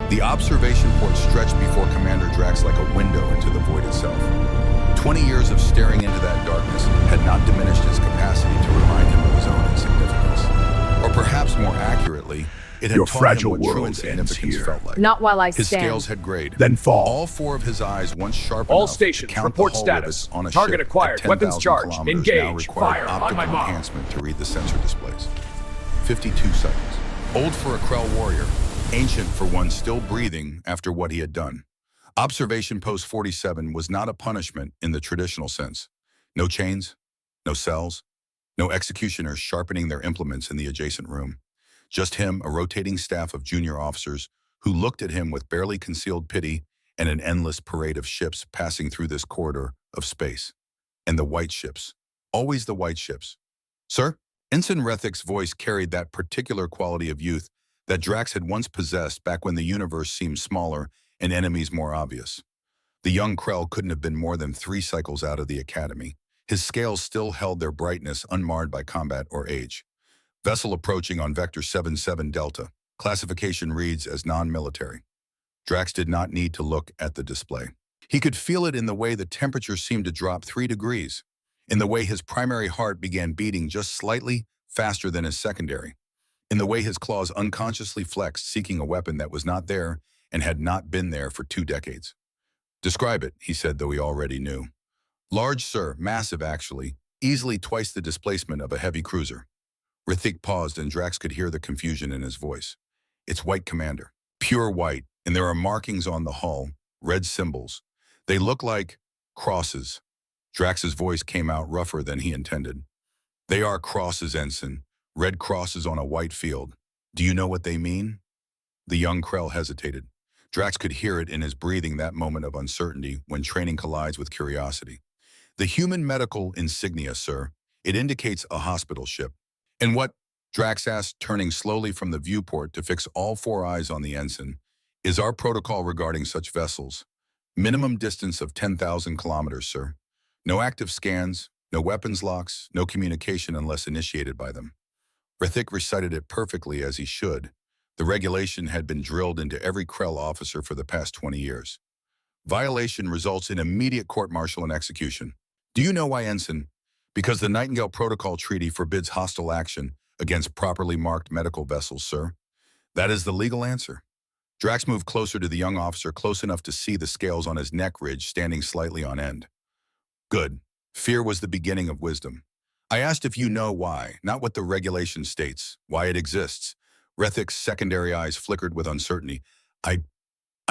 The observation port stretched before Commander Drax like a window into the void itself. 20 years of staring into that darkness had not diminished his capacity to remind him of his own insignificance. Or perhaps more accurately, it had Your taught fragile him what true world ends insignificance here. felt like. Not while I His stand. scales had grayed. Then fall. All four of his eyes, once sharp All enough stations, to count report the hull status. rivets on a Target ship acquired. at Weapons 10,000 charged. kilometers now Engage. required Fire on optical my mark. enhancement to read the sensor displays. 52 seconds. Old for a Krell warrior, ancient for one still breathing after what he had done. Observation Post 47 was not a punishment in the traditional sense. No chains, no cells, no executioners sharpening their implements in the adjacent room. Just him, a rotating staff of junior officers who looked at him with barely concealed pity and an endless parade of ships passing through this corridor of space. And the white ships. Always the white ships. Sir? Ensign Rethic's voice carried that particular quality of youth that Drax had once possessed back when the universe seemed smaller and enemies more obvious. The young Krell couldn't have been more than 3 cycles out of the academy. His scales still held their brightness unmarred by combat or age. Vessel approaching on Vector 77 Delta. Classification reads as non-military. Drax did not need to look at the display. He could feel it in the way the temperature seemed to drop 3 degrees, in the way his primary heart began beating just slightly faster than his secondary, in the way his claws unconsciously flexed, seeking a weapon that was not there and had not been there for 2 decades. Describe it, he said, though he already knew. Large, sir, massive actually, easily twice the displacement of a heavy cruiser. Rithik paused and Drax could hear the confusion in his voice. It's white, Commander. Pure white, and there are markings on the hull, red symbols. They look like crosses. Drax's voice came out rougher than he intended. They are crosses, Ensign. Red crosses on a white field. Do you know what they mean? The young Krell hesitated. Drax could hear it in his breathing, that moment of uncertainty when training collides with curiosity. The human medical insignia, sir. It indicates a hospital ship. And what? Drax asked, turning slowly from the viewport to fix all 4 eyes on the ensign. Is our protocol regarding such vessels? Minimum distance of 10,000 kilometers, sir. No active scans, no weapons locks, no communication unless initiated by them. Rithik recited it perfectly as he should. The regulation had been drilled into every Krell officer for the past 20 years. Violation results in immediate court-martial and execution. Do you know why, Ensign? Because the Nightingale Protocol Treaty forbids hostile action against properly marked medical vessels, sir. That is the legal answer. Drax moved closer to the young officer, close enough to see the scales on his neck ridge standing slightly on end. Good. Fear was the beginning of wisdom. I asked if you know why, not what the regulation states, why it exists. Rethic's secondary eyes flickered with uncertainty. I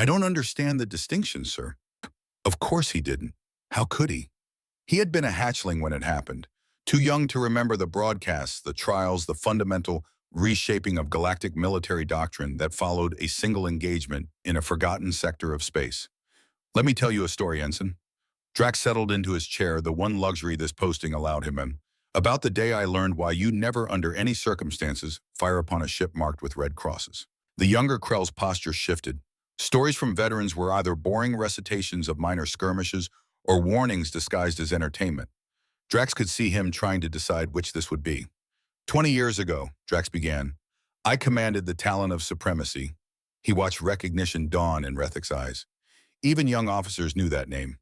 don't understand the distinction, sir. Of course he didn't. How could he? He had been a hatchling when it happened, too young to remember the broadcasts, the trials, the fundamental reshaping of galactic military doctrine that followed a single engagement in a forgotten sector of space. Let me tell you a story, Ensign. Drax settled into his chair, the one luxury this posting allowed him in. About the day I learned why you never, under any circumstances, fire upon a ship marked with red crosses. The younger Krell's posture shifted. Stories from veterans were either boring recitations of minor skirmishes or warnings disguised as entertainment. Drax could see him trying to decide which this would be. 20 years ago, Drax began, I commanded the Talon of Supremacy. He watched recognition dawn in Rethic's eyes. Even young officers knew that name.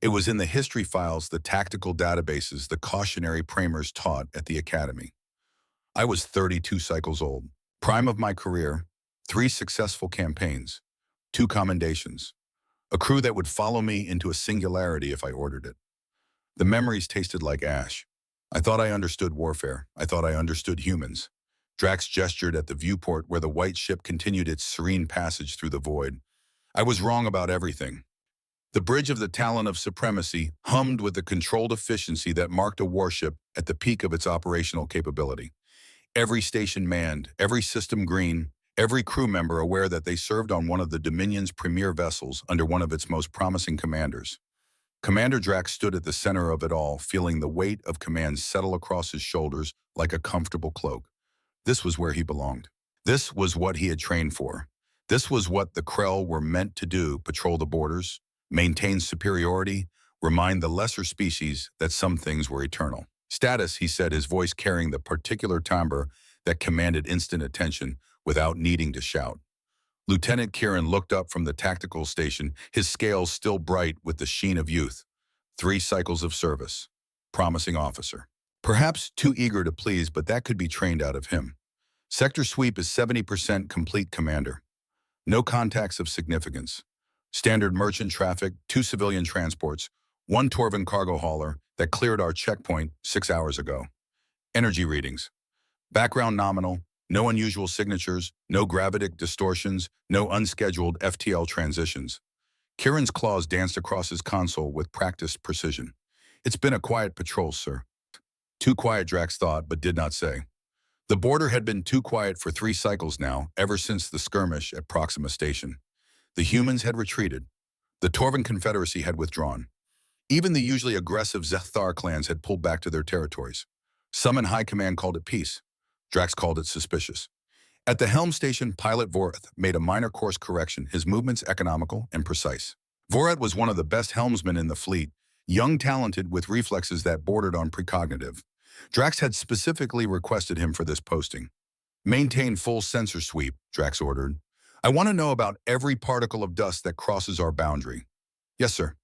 It was in the history files, the tactical databases, the cautionary primers taught at the academy. I was 32 cycles old, prime of my career, 3 successful campaigns, 2 commendations, a crew that would follow me into a singularity if I ordered it. The memories tasted like ash. I thought I understood warfare. I thought I understood humans. Drax gestured at the viewport where the white ship continued its serene passage through the void. I was wrong about everything. The bridge of the Talon of Supremacy hummed with the controlled efficiency that marked a warship at the peak of its operational capability. Every station manned, every system green, every crew member aware that they served on one of the Dominion's premier vessels under one of its most promising commanders. Commander Drax stood at the center of it all, feeling the weight of command settle across his shoulders like a comfortable cloak. This was where he belonged. This was what he had trained for. This was what the Krell were meant to do: patrol the borders, maintain superiority, remind the lesser species that some things were eternal. Status, he said, his voice carrying the particular timbre that commanded instant attention without needing to shout. Lieutenant Kieran looked up from the tactical station, his scales still bright with the sheen of youth. 3 cycles of service. Promising officer. Perhaps too eager to please, but that could be trained out of him. Sector sweep is 70% complete, Commander. No contacts of significance. Standard merchant traffic, 2 civilian transports, 1 Torvin cargo hauler that cleared our checkpoint 6 hours ago. Energy readings. Background nominal, no unusual signatures, no gravitic distortions, no unscheduled FTL transitions. Kieran's claws danced across his console with practiced precision. It's been a quiet patrol, sir. Too quiet, Drax thought, but did not say. The border had been too quiet for 3 cycles now, ever since the skirmish at Proxima Station. The humans had retreated. The Torvin Confederacy had withdrawn. Even the usually aggressive Zethar clans had pulled back to their territories. Some in high command called it peace. Drax called it suspicious. At the helm station, pilot Vorath made a minor course correction, his movements economical and precise. Vorath was one of the best helmsmen in the fleet, young, talented, with reflexes that bordered on precognitive. Drax had specifically requested him for this posting. Maintain full sensor sweep, Drax ordered. I want to know about every particle of dust that crosses our boundary. Yes, sir.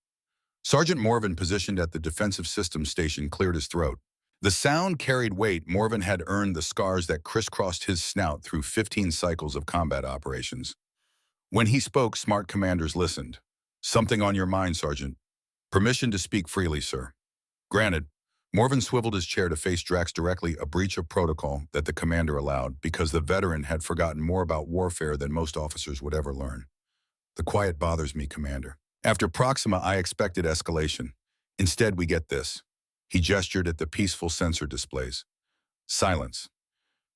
Sergeant Morven, positioned at the defensive systems station, cleared his throat. The sound carried weight. Morven had earned the scars that crisscrossed his snout through 15 cycles of combat operations. When he spoke, smart commanders listened. Something on your mind, Sergeant? Permission to speak freely, sir. Granted. Morven swiveled his chair to face Drax directly, a breach of protocol that the commander allowed because the veteran had forgotten more about warfare than most officers would ever learn. The quiet bothers me, Commander. After Proxima, I expected escalation. Instead, we get this. He gestured at the peaceful sensor displays. Silence.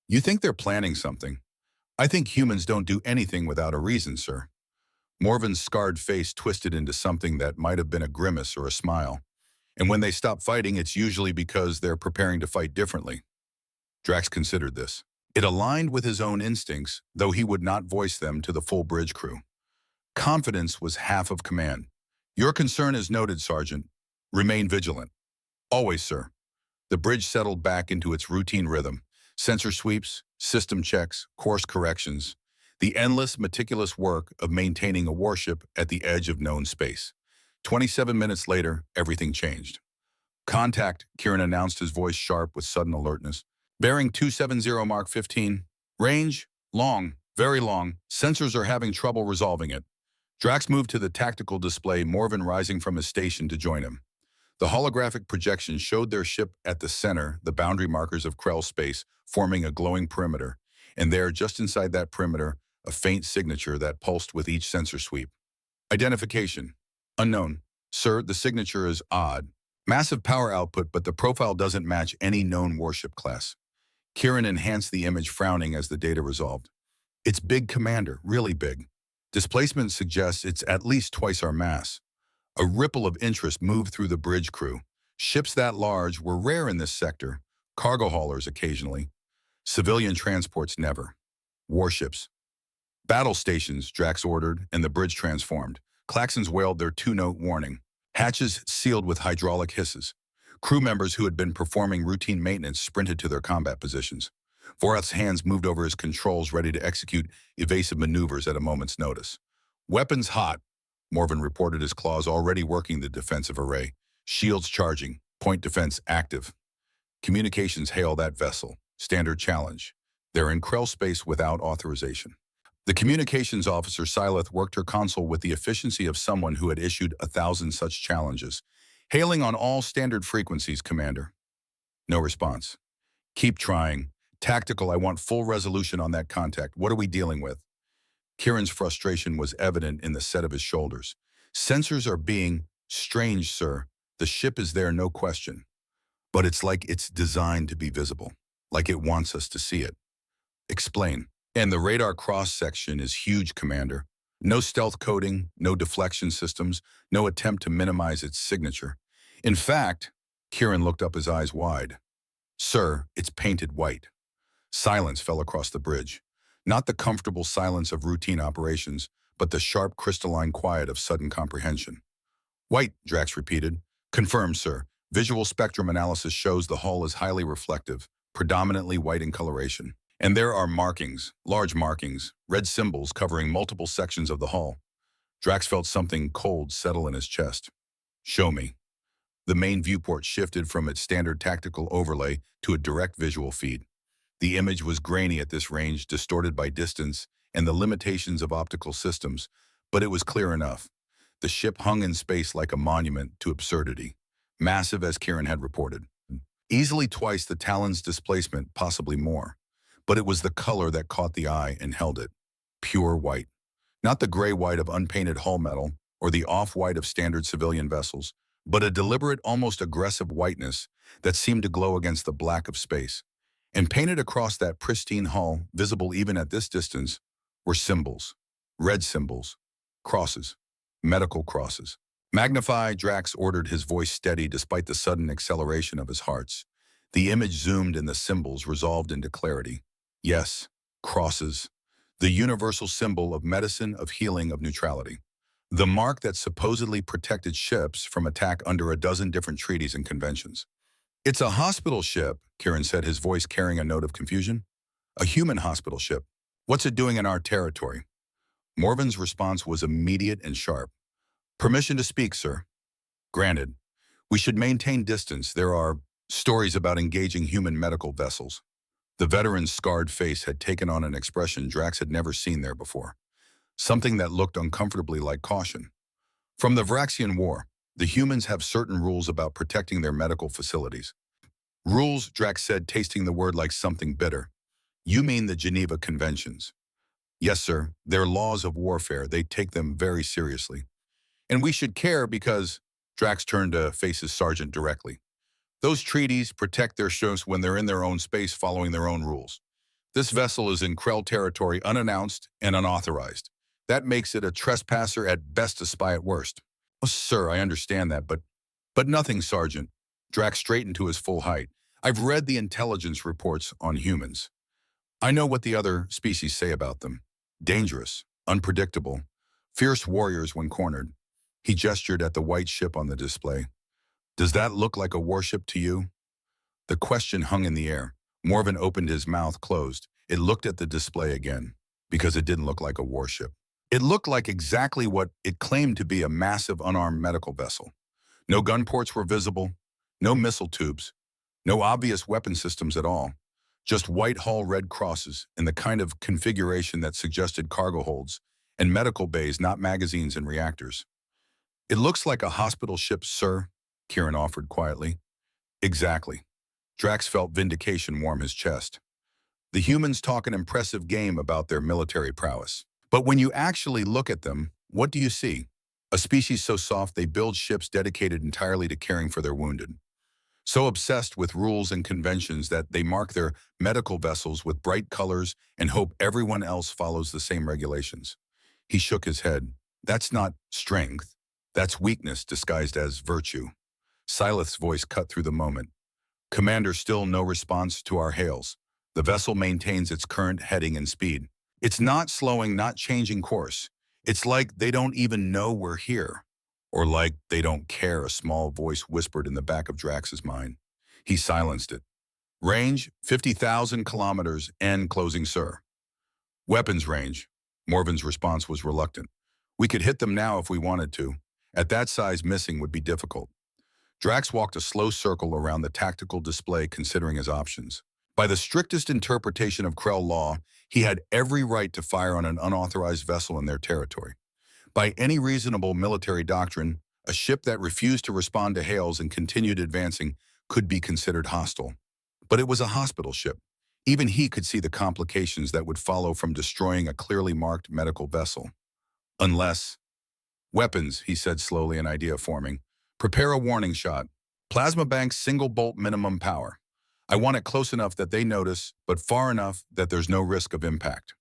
You think they're planning something? I think humans don't do anything without a reason, sir. Morven's scarred face twisted into something that might have been a grimace or a smile. And when they stop fighting, it's usually because they're preparing to fight differently. Drax considered this. It aligned with his own instincts, though he would not voice them to the full bridge crew. Confidence was half of command. Your concern is noted, Sergeant. Remain vigilant. Always, sir. The bridge settled back into its routine rhythm. Sensor sweeps, system checks, course corrections. The endless, meticulous work of maintaining a warship at the edge of known space. 27 minutes later, everything changed. Contact, Kieran announced, his voice sharp with sudden alertness. Bearing 270 Mark 15. Range, long, very long. Sensors are having trouble resolving it. Drax moved to the tactical display, Morven rising from his station to join him. The holographic projection showed their ship at the center, the boundary markers of Krell space, forming a glowing perimeter. And there, just inside that perimeter, a faint signature that pulsed with each sensor sweep. Identification. Unknown. Sir, the signature is odd. Massive power output, but the profile doesn't match any known warship class. Kieran enhanced the image, frowning as the data resolved. It's big, Commander, really big. Displacement suggests it's at least twice our mass. A ripple of interest moved through the bridge crew. Ships that large were rare in this sector. Cargo haulers occasionally. Civilian transports never. Warships. Battle stations, Drax ordered, and the bridge transformed. Klaxons wailed their 2-note warning. Hatches sealed with hydraulic hisses. Crew members who had been performing routine maintenance sprinted to their combat positions. Vorath's hands moved over his controls, ready to execute evasive maneuvers at a moment's notice. Weapons hot, Morven reported, his claws already working the defensive array. Shields charging, point defense active. Communications hail that vessel. Standard challenge. They're in Krell space without authorization. The communications officer, Sileth, worked her console with the efficiency of someone who had issued 1,000 such challenges. Hailing on all standard frequencies, Commander. No response. Keep trying. Tactical, I want full resolution on that contact. What are we dealing with? Kieran's frustration was evident in the set of his shoulders. Sensors are being strange, sir. The ship is there, no question. But it's like it's designed to be visible. Like it wants us to see it. Explain. And the radar cross-section is huge, Commander. No stealth coding, no deflection systems, no attempt to minimize its signature. In fact, Kieran looked up, his eyes wide. Sir, it's painted white. Silence fell across the bridge. Not the comfortable silence of routine operations, but the sharp, crystalline quiet of sudden comprehension. White, Drax repeated. Confirmed, sir. Visual spectrum analysis shows the hull is highly reflective, predominantly white in coloration. And there are markings, large markings, red symbols covering multiple sections of the hull. Drax felt something cold settle in his chest. Show me. The main viewport shifted from its standard tactical overlay to a direct visual feed. The image was grainy at this range, distorted by distance and the limitations of optical systems, but it was clear enough. The ship hung in space like a monument to absurdity, massive as Kieran had reported. Easily twice the Talon's displacement, possibly more. But it was the color that caught the eye and held it. Pure white. Not the gray white of unpainted hull metal or the off-white of standard civilian vessels, but a deliberate, almost aggressive whiteness that seemed to glow against the black of space. And painted across that pristine hull, visible even at this distance, were symbols. Red symbols. Crosses. Medical crosses. Magnify, Drax ordered, his voice steady despite the sudden acceleration of his hearts. The image zoomed and the symbols resolved into clarity. Yes, crosses. The universal symbol of medicine, of healing, of neutrality. The mark that supposedly protected ships from attack under a dozen different treaties and conventions. It's a hospital ship, Kieran said, his voice carrying a note of confusion. A human hospital ship. What's it doing in our territory? Morven's response was immediate and sharp. Permission to speak, sir. Granted. We should maintain distance. There are stories about engaging human medical vessels. The veteran's scarred face had taken on an expression Drax had never seen there before. Something that looked uncomfortably like caution. From the Vraxian War, the humans have certain rules about protecting their medical facilities. Rules, Drax said, tasting the word like something bitter. You mean the Geneva Conventions? Yes, sir. They're laws of warfare. They take them very seriously. And we should care because, Drax turned to face his sergeant directly. Those treaties protect their ships when they're in their own space following their own rules. This vessel is in Krell territory unannounced and unauthorized. That makes it a trespasser at best, a spy at worst. Oh, sir, I understand that, but nothing, Sergeant. Drax straightened to his full height. I've read the intelligence reports on humans. I know what the other species say about them. Dangerous, unpredictable, fierce warriors when cornered. He gestured at the white ship on the display. Does that look like a warship to you? The question hung in the air. Morven opened his mouth closed. It looked at the display again, because it didn't look like a warship. It looked like exactly what it claimed to be, a massive unarmed medical vessel. No gun ports were visible, no missile tubes, no obvious weapon systems at all. Just white hull red crosses in the kind of configuration that suggested cargo holds and medical bays, not magazines and reactors. It looks like a hospital ship, sir, Kieran offered quietly. Exactly. Drax felt vindication warm his chest. The humans talk an impressive game about their military prowess. But when you actually look at them, what do you see? A species so soft they build ships dedicated entirely to caring for their wounded. So obsessed with rules and conventions that they mark their medical vessels with bright colors and hope everyone else follows the same regulations. He shook his head. That's not strength. That's weakness disguised as virtue. Silith's voice cut through the moment. Commander, still no response to our hails. The vessel maintains its current heading and speed. It's not slowing, not changing course. It's like they don't even know we're here. Or like they don't care, a small voice whispered in the back of Drax's mind. He silenced it. Range, 50,000 kilometers, and closing, sir. Weapons range. Morven's response was reluctant. We could hit them now if we wanted to. At that size, missing would be difficult. Drax walked a slow circle around the tactical display, considering his options. By the strictest interpretation of Krell law, he had every right to fire on an unauthorized vessel in their territory. By any reasonable military doctrine, a ship that refused to respond to hails and continued advancing could be considered hostile. But it was a hospital ship. Even he could see the complications that would follow from destroying a clearly marked medical vessel. Unless... Weapons, he said slowly, an idea forming. Prepare a warning shot. Plasma bank's single bolt minimum power. I want it close enough that they notice, but far enough that there's no risk of impact.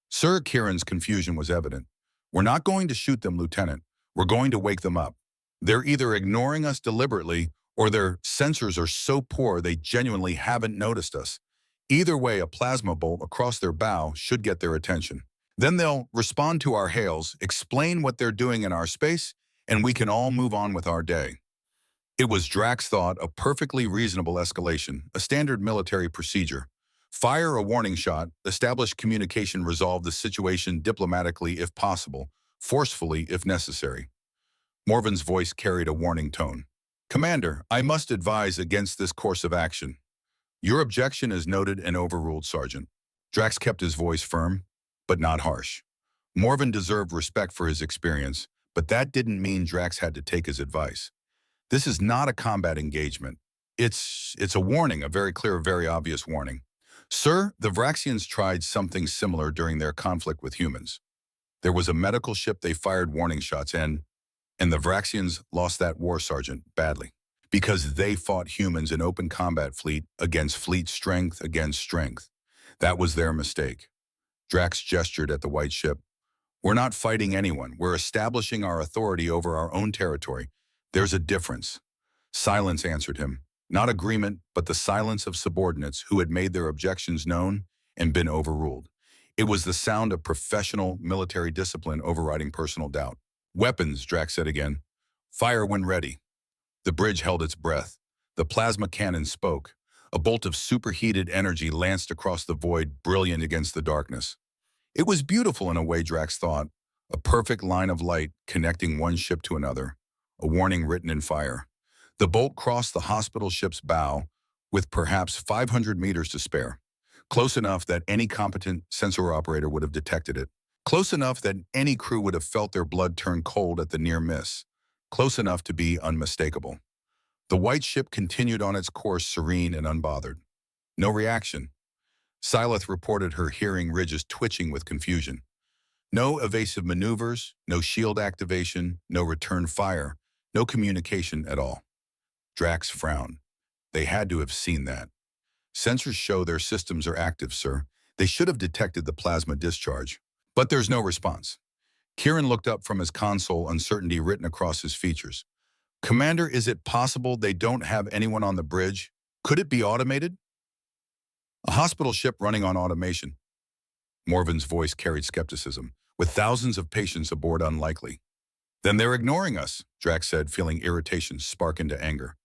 Sir, Kieran's confusion was evident. We're not going to shoot them, Lieutenant. We're going to wake them up. They're either ignoring us deliberately or their sensors are so poor they genuinely haven't noticed us. Either way, a plasma bolt across their bow should get their attention. Then they'll respond to our hails, explain what they're doing in our space, and we can all move on with our day. It was, Drax thought, a perfectly reasonable escalation, a standard military procedure. Fire a warning shot, establish communication, resolve the situation diplomatically if possible, forcefully if necessary. Morven's voice carried a warning tone. Commander, I must advise against this course of action. Your objection is noted and overruled, Sergeant. Drax kept his voice firm, but not harsh. Morven deserved respect for his experience, but that didn't mean Drax had to take his advice. This is not a combat engagement. It's a warning, a very clear, very obvious warning. Sir, the Vraxians tried something similar during their conflict with humans. There was a medical ship they fired warning shots and the Vraxians lost that war, Sergeant, badly. Because they fought humans in open combat fleet against fleet strength against strength. That was their mistake. Drax gestured at the white ship. We're not fighting anyone. We're establishing our authority over our own territory. There's a difference. Silence answered him. Not agreement, but the silence of subordinates who had made their objections known and been overruled. It was the sound of professional military discipline overriding personal doubt. Weapons, Drax said again. Fire when ready. The bridge held its breath. The plasma cannon spoke. A bolt of superheated energy lanced across the void, brilliant against the darkness. It was beautiful in a way, Drax thought. A perfect line of light connecting one ship to another. A warning written in fire. The bolt crossed the hospital ship's bow with perhaps 500 meters to spare. Close enough that any competent sensor operator would have detected it. Close enough that any crew would have felt their blood turn cold at the near miss. Close enough to be unmistakable. The white ship continued on its course, serene and unbothered. No reaction. Syleth reported her hearing ridges twitching with confusion. No evasive maneuvers, no shield activation, no return fire, no communication at all. Drax frowned. They had to have seen that. Sensors show their systems are active, sir. They should have detected the plasma discharge. But there's no response. Kieran looked up from his console, uncertainty written across his features. Commander, is it possible they don't have anyone on the bridge? Could it be automated? A hospital ship running on automation. Morven's voice carried skepticism. With thousands of patients aboard, unlikely. Then they're ignoring us, Drax said, feeling irritation spark into anger.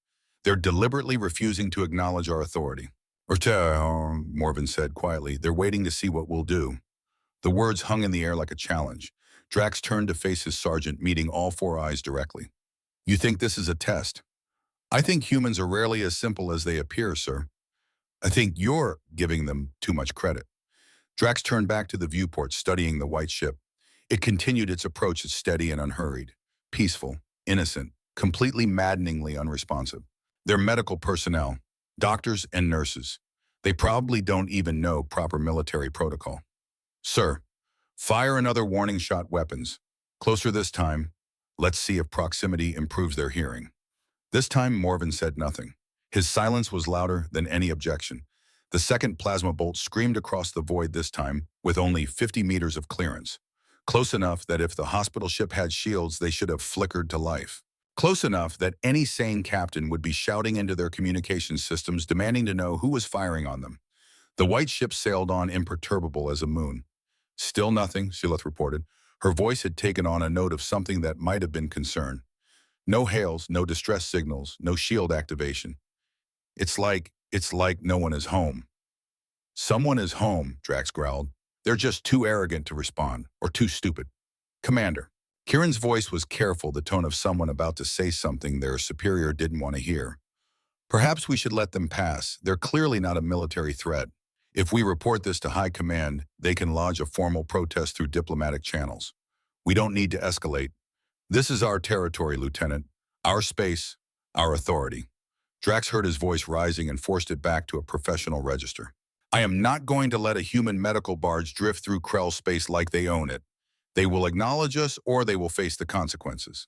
They're deliberately refusing to acknowledge our authority. Morven said quietly, they're waiting to see what we'll do. The words hung in the air like a challenge. Drax turned to face his sergeant, meeting all four eyes directly. You think this is a test? I think humans are rarely as simple as they appear, sir. I think you're giving them too much credit. Drax turned back to the viewport, studying the white ship. It continued its approach as steady and unhurried, peaceful, innocent, completely maddeningly unresponsive. They're medical personnel, doctors and nurses. They probably don't even know proper military protocol. Sir, fire another warning shot weapons. Closer this time. Let's see if proximity improves their hearing. This time, Morven said nothing. His silence was louder than any objection. The second plasma bolt screamed across the void this time, with only 50 meters of clearance. Close enough that if the hospital ship had shields, they should have flickered to life. Close enough that any sane captain would be shouting into their communications systems, demanding to know who was firing on them. The white ship sailed on imperturbable as a moon. Still nothing, Syleth reported. Her voice had taken on a note of something that might have been concern. No hails, no distress signals, no shield activation. It's like no one is home. Someone is home, Drax growled. They're just too arrogant to respond, or too stupid. Commander. Kieran's voice was careful, the tone of someone about to say something their superior didn't want to hear. Perhaps we should let them pass. They're clearly not a military threat. If we report this to high command, they can lodge a formal protest through diplomatic channels. We don't need to escalate. This is our territory, Lieutenant. Our space, our authority. Drax heard his voice rising and forced it back to a professional register. I am not going to let a human medical barge drift through Krell space like they own it. They will acknowledge us or they will face the consequences.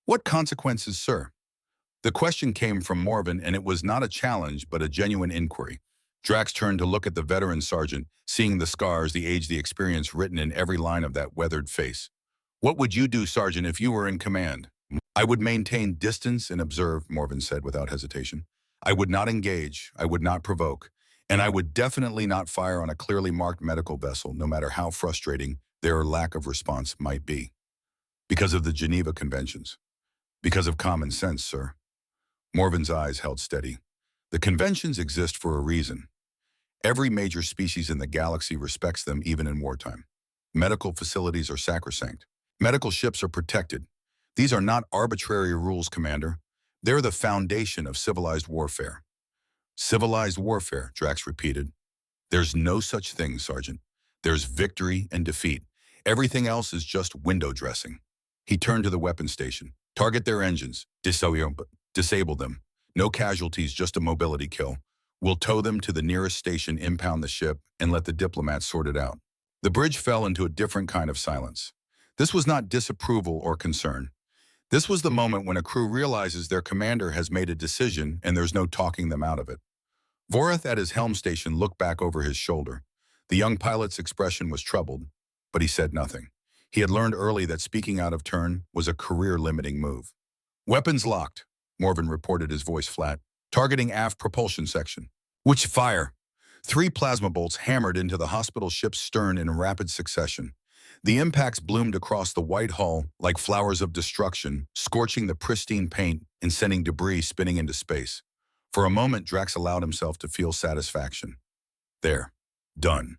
What consequences, sir? The question came from Morven, and it was not a challenge, but a genuine inquiry. Drax turned to look at the veteran sergeant, seeing the scars, the age, the experience written in every line of that weathered face. What would you do, Sergeant, if you were in command? I would maintain distance and observe, Morven said without hesitation. I would not engage, I would not provoke, and I would definitely not fire on a clearly marked medical vessel, no matter how frustrating their lack of response might be. Because of the Geneva Conventions. Because of common sense, sir. Morven's eyes held steady. The conventions exist for a reason. Every major species in the galaxy respects them even in wartime. Medical facilities are sacrosanct. Medical ships are protected. These are not arbitrary rules, Commander. They're the foundation of civilized warfare. Civilized warfare, Drax repeated. There's no such thing, Sergeant. There's victory and defeat. Everything else is just window dressing. He turned to the weapon station. Target their engines. Disable them. No casualties, just a mobility kill. We'll tow them to the nearest station, impound the ship, and let the diplomats sort it out. The bridge fell into a different kind of silence. This was not disapproval or concern. This was the moment when a crew realizes their commander has made a decision and there's no talking them out of it. Vorath at his helm station looked back over his shoulder. The young pilot's expression was troubled, but he said nothing. He had learned early that speaking out of turn was a career-limiting move. Weapons locked, Morven reported, his voice flat. Targeting aft propulsion section. Which fire? 3 plasma bolts hammered into the hospital ship's stern in rapid succession. The impacts bloomed across the white hull like flowers of destruction, scorching the pristine paint and sending debris spinning into space. For a moment, Drax allowed himself to feel satisfaction. There. Done.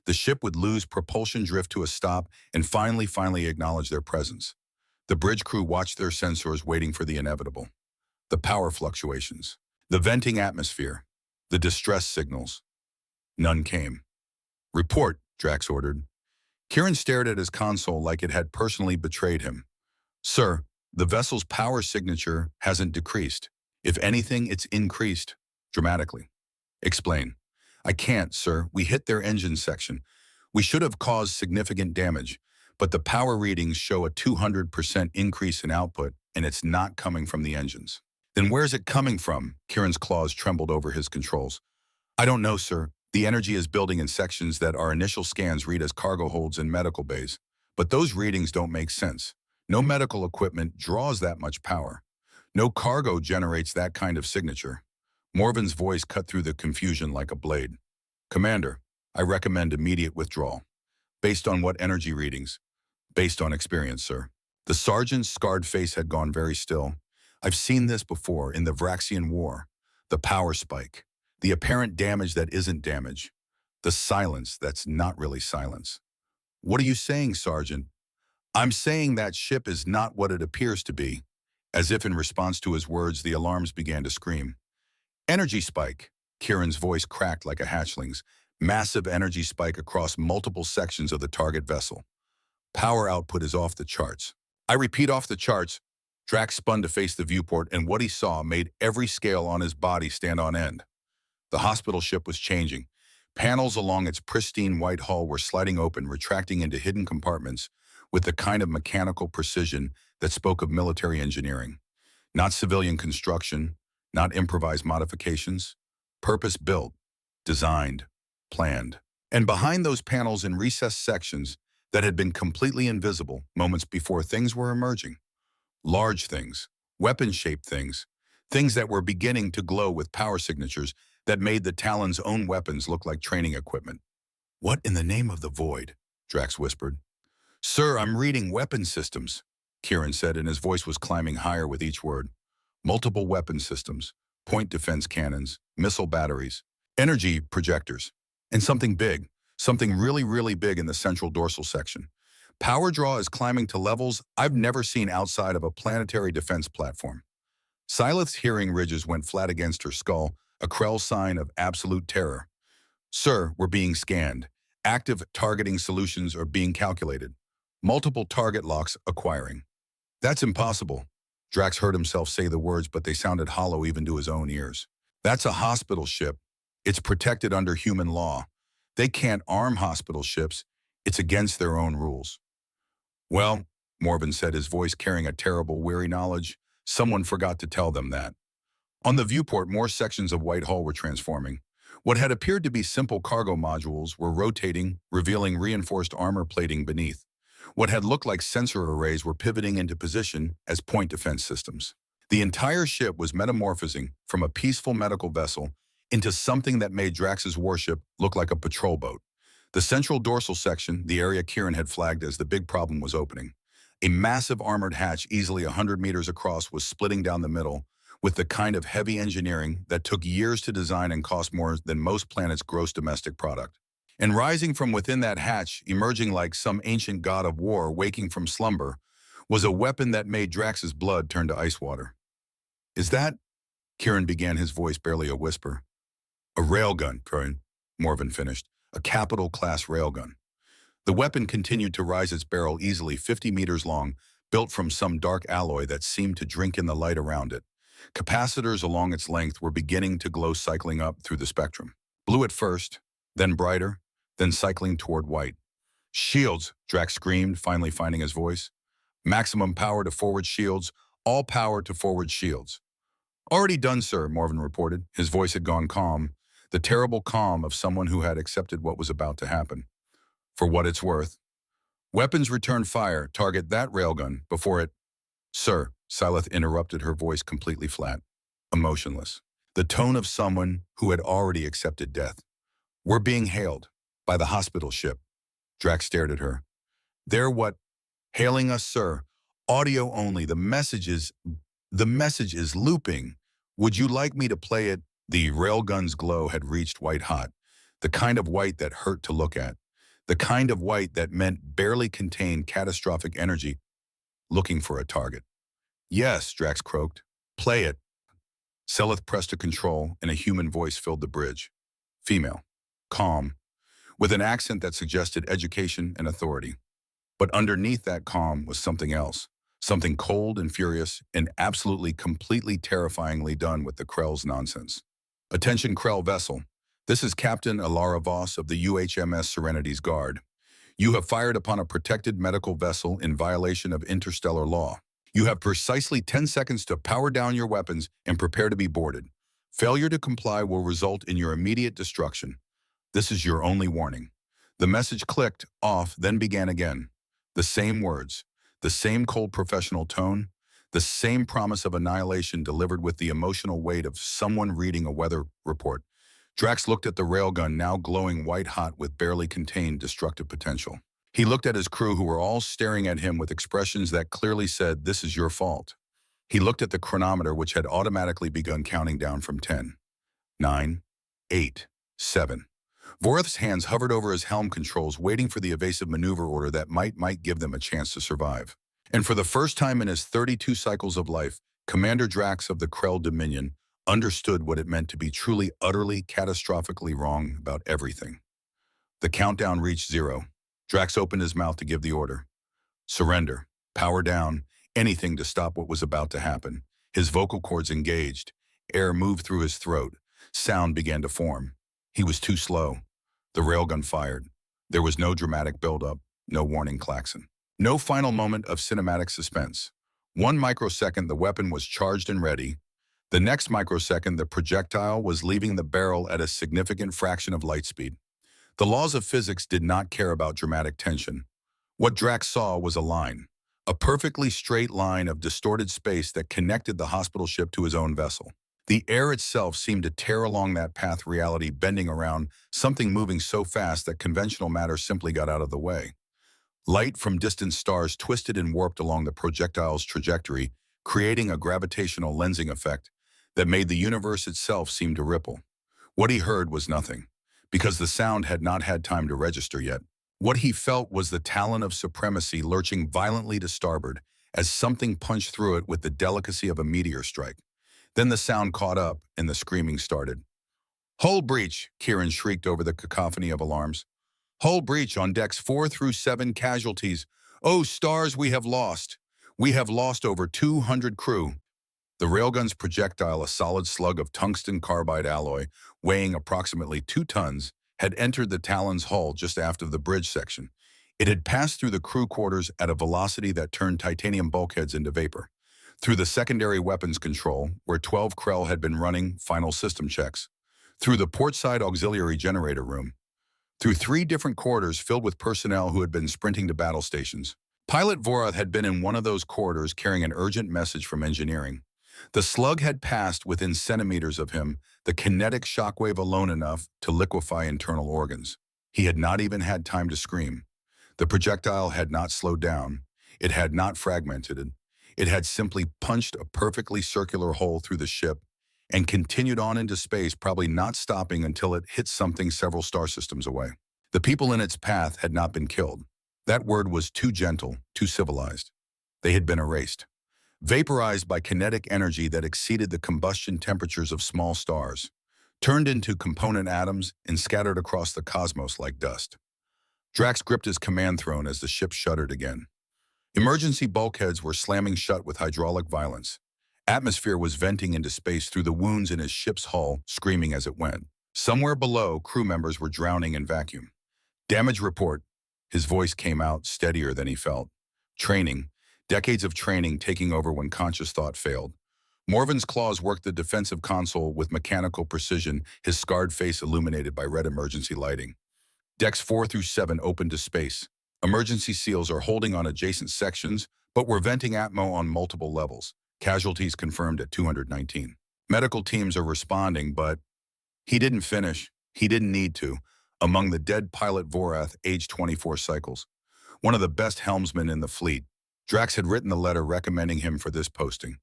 The ship would lose propulsion drift to a stop and finally acknowledge their presence. The bridge crew watched their sensors, waiting for the inevitable. The power fluctuations. The venting atmosphere. The distress signals. None came. Report, Drax ordered. Kieran stared at his console like it had personally betrayed him. Sir, the vessel's power signature hasn't decreased. If anything, it's increased dramatically. Explain. I can't, sir. We hit their engine section. We should have caused significant damage, but the power readings show a 200% increase in output, and it's not coming from the engines. Then where's it coming from? Kieran's claws trembled over his controls. I don't know, sir. The energy is building in sections that our initial scans read as cargo holds in medical bays. But those readings don't make sense. No medical equipment draws that much power. No cargo generates that kind of signature. Morven's voice cut through the confusion like a blade. Commander, I recommend immediate withdrawal. Based on what energy readings? Based on experience, sir. The sergeant's scarred face had gone very still. I've seen this before in the Vraxian War. The power spike. The apparent damage that isn't damage. The silence that's not really silence. What are you saying, Sergeant? I'm saying that ship is not what it appears to be. As if in response to his words, the alarms began to scream. Energy spike. Kieran's voice cracked like a hatchling's. Massive energy spike across multiple sections of the target vessel. Power output is off the charts. I repeat, off the charts. Drax spun to face the viewport, and what he saw made every scale on his body stand on end. The hospital ship was changing. Panels along its pristine white hull were sliding open, retracting into hidden compartments with the kind of mechanical precision that spoke of military engineering. Not civilian construction, not improvised modifications. Purpose-built, designed, planned. And behind those panels in recessed sections that had been completely invisible moments before, things were emerging. Large things, weapon-shaped things, things that were beginning to glow with power signatures that made the Talon's own weapons look like training equipment. What in the name of the void? Drax whispered. Sir, I'm reading weapon systems, Kieran said, and his voice was climbing higher with each word. Multiple weapon systems, point defense cannons, missile batteries, energy projectors, and something big, something really big in the central dorsal section. Power draw is climbing to levels I've never seen outside of a planetary defense platform. Syleth's hearing ridges went flat against her skull, a Krell sign of absolute terror. Sir, we're being scanned. Active targeting solutions are being calculated. Multiple target locks acquiring. That's impossible. Drax heard himself say the words, but they sounded hollow even to his own ears. That's a hospital ship. It's protected under human law. They can't arm hospital ships. It's against their own rules. Well, Morven said, his voice carrying a terrible, weary knowledge, someone forgot to tell them that. On the viewport, more sections of white hull were transforming. What had appeared to be simple cargo modules were rotating, revealing reinforced armor plating beneath. What had looked like sensor arrays were pivoting into position as point defense systems. The entire ship was metamorphosing from a peaceful medical vessel into something that made Drax's warship look like a patrol boat. The central dorsal section, the area Kieran had flagged as the big problem, was opening. A massive armored hatch easily 100 meters across was splitting down the middle, with the kind of heavy engineering that took years to design and cost more than most planets' gross domestic product. And rising from within that hatch, emerging like some ancient god of war waking from slumber, was a weapon that made Drax's blood turn to ice water. "Is that?" Kieran began, his voice barely a whisper. "A railgun," Morven finished. "A capital-class railgun." The weapon continued to rise, its barrel easily 50 meters long, built from some dark alloy that seemed to drink in the light around it. Capacitors along its length were beginning to glow, cycling up through the spectrum. Blue at first, then brighter, then cycling toward white. "Shields," Drax screamed, finally finding his voice. "Maximum power to forward shields, all power to forward shields." "Already done, sir," Morven reported. His voice had gone calm, the terrible calm of someone who had accepted what was about to happen. "For what it's worth. Weapons return fire, target that railgun before it—" "Sir," Silith interrupted, her voice completely flat, emotionless. The tone of someone who had already accepted death. "We're being hailed by the hospital ship." Drax stared at her. "They're what? Hailing us, sir. Audio only. The message is looping. Would you like me to play it?" The railgun's glow had reached white hot, the kind of white that hurt to look at, the kind of white that meant barely contained catastrophic energy, looking for a target. "Yes," Drax croaked. "Play it." Selith pressed a control, and a human voice filled the bridge. Female. Calm. With an accent that suggested education and authority. But underneath that calm was something else. Something cold and furious, and absolutely, completely terrifyingly done with the Krell's nonsense. "Attention, Krell vessel. This is Captain Alara Voss of the UHMS Serenity's Guard. You have fired upon a protected medical vessel in violation of interstellar law. You have precisely 10 seconds to power down your weapons and prepare to be boarded. Failure to comply will result in your immediate destruction. This is your only warning." The message clicked off, then began again. The same words, the same cold professional tone, the same promise of annihilation delivered with the emotional weight of someone reading a weather report. Drax looked at the railgun, now glowing white-hot with barely contained destructive potential. He looked at his crew, who were all staring at him with expressions that clearly said, "This is your fault." He looked at the chronometer, which had automatically begun counting down from 10, 9, 8, 7. Vorith's hands hovered over his helm controls, waiting for the evasive maneuver order that might give them a chance to survive. And for the first time in his 32 cycles of life, Commander Drax of the Krell Dominion understood what it meant to be truly, utterly, catastrophically wrong about everything. The countdown reached 0. Drax opened his mouth to give the order. Surrender. Power down. Anything to stop what was about to happen. His vocal cords engaged. Air moved through his throat. Sound began to form. He was too slow. The railgun fired. There was no dramatic buildup, no warning klaxon. No final moment of cinematic suspense. 1 microsecond, the weapon was charged and ready. The next microsecond, the projectile was leaving the barrel at a significant fraction of light speed. The laws of physics did not care about dramatic tension. What Drax saw was a line, a perfectly straight line of distorted space that connected the hospital ship to his own vessel. The air itself seemed to tear along that path, reality bending around, something moving so fast that conventional matter simply got out of the way. Light from distant stars twisted and warped along the projectile's trajectory, creating a gravitational lensing effect that made the universe itself seem to ripple. What he heard was nothing, because the sound had not had time to register yet. What he felt was the talon of supremacy lurching violently to starboard as something punched through it with the delicacy of a meteor strike. Then the sound caught up, and the screaming started. "Hull breach!" Kieran shrieked over the cacophony of alarms. "Hull breach on decks 4 through 7, casualties. Oh, stars, we have lost. We have lost over 200 crew." The railgun's projectile, a solid slug of tungsten carbide alloy, weighing approximately 2 tons, had entered the Talon's hull just after the bridge section. It had passed through the crew quarters at a velocity that turned titanium bulkheads into vapor. Through the secondary weapons control, where 12 Krell had been running final system checks. Through the portside auxiliary generator room. Through 3 different corridors filled with personnel who had been sprinting to battle stations. Pilot Vorath had been in one of those corridors carrying an urgent message from engineering. The slug had passed within centimeters of him, the kinetic shockwave alone enough to liquefy internal organs. He had not even had time to scream. The projectile had not slowed down. It had not fragmented. It had simply punched a perfectly circular hole through the ship and continued on into space, probably not stopping until it hit something several star systems away. The people in its path had not been killed. That word was too gentle, too civilized. They had been erased, vaporized by kinetic energy that exceeded the combustion temperatures of small stars, turned into component atoms and scattered across the cosmos like dust. Drax gripped his command throne as the ship shuddered again. Emergency bulkheads were slamming shut with hydraulic violence. Atmosphere was venting into space through the wounds in his ship's hull, screaming as it went. Somewhere below, crew members were drowning in vacuum. Damage report. His voice came out steadier than he felt. Training. Decades of training taking over when conscious thought failed. Morven's claws worked the defensive console with mechanical precision, his scarred face illuminated by red emergency lighting. Decks 4 through 7 opened to space. Emergency seals are holding on adjacent sections, but we're venting atmo on multiple levels. Casualties confirmed at 219. Medical teams are responding, but he didn't finish. He didn't need to. Among the dead pilot Vorath, aged 24 cycles, one of the best helmsmen in the fleet, Drax had written the letter recommending him for this posting,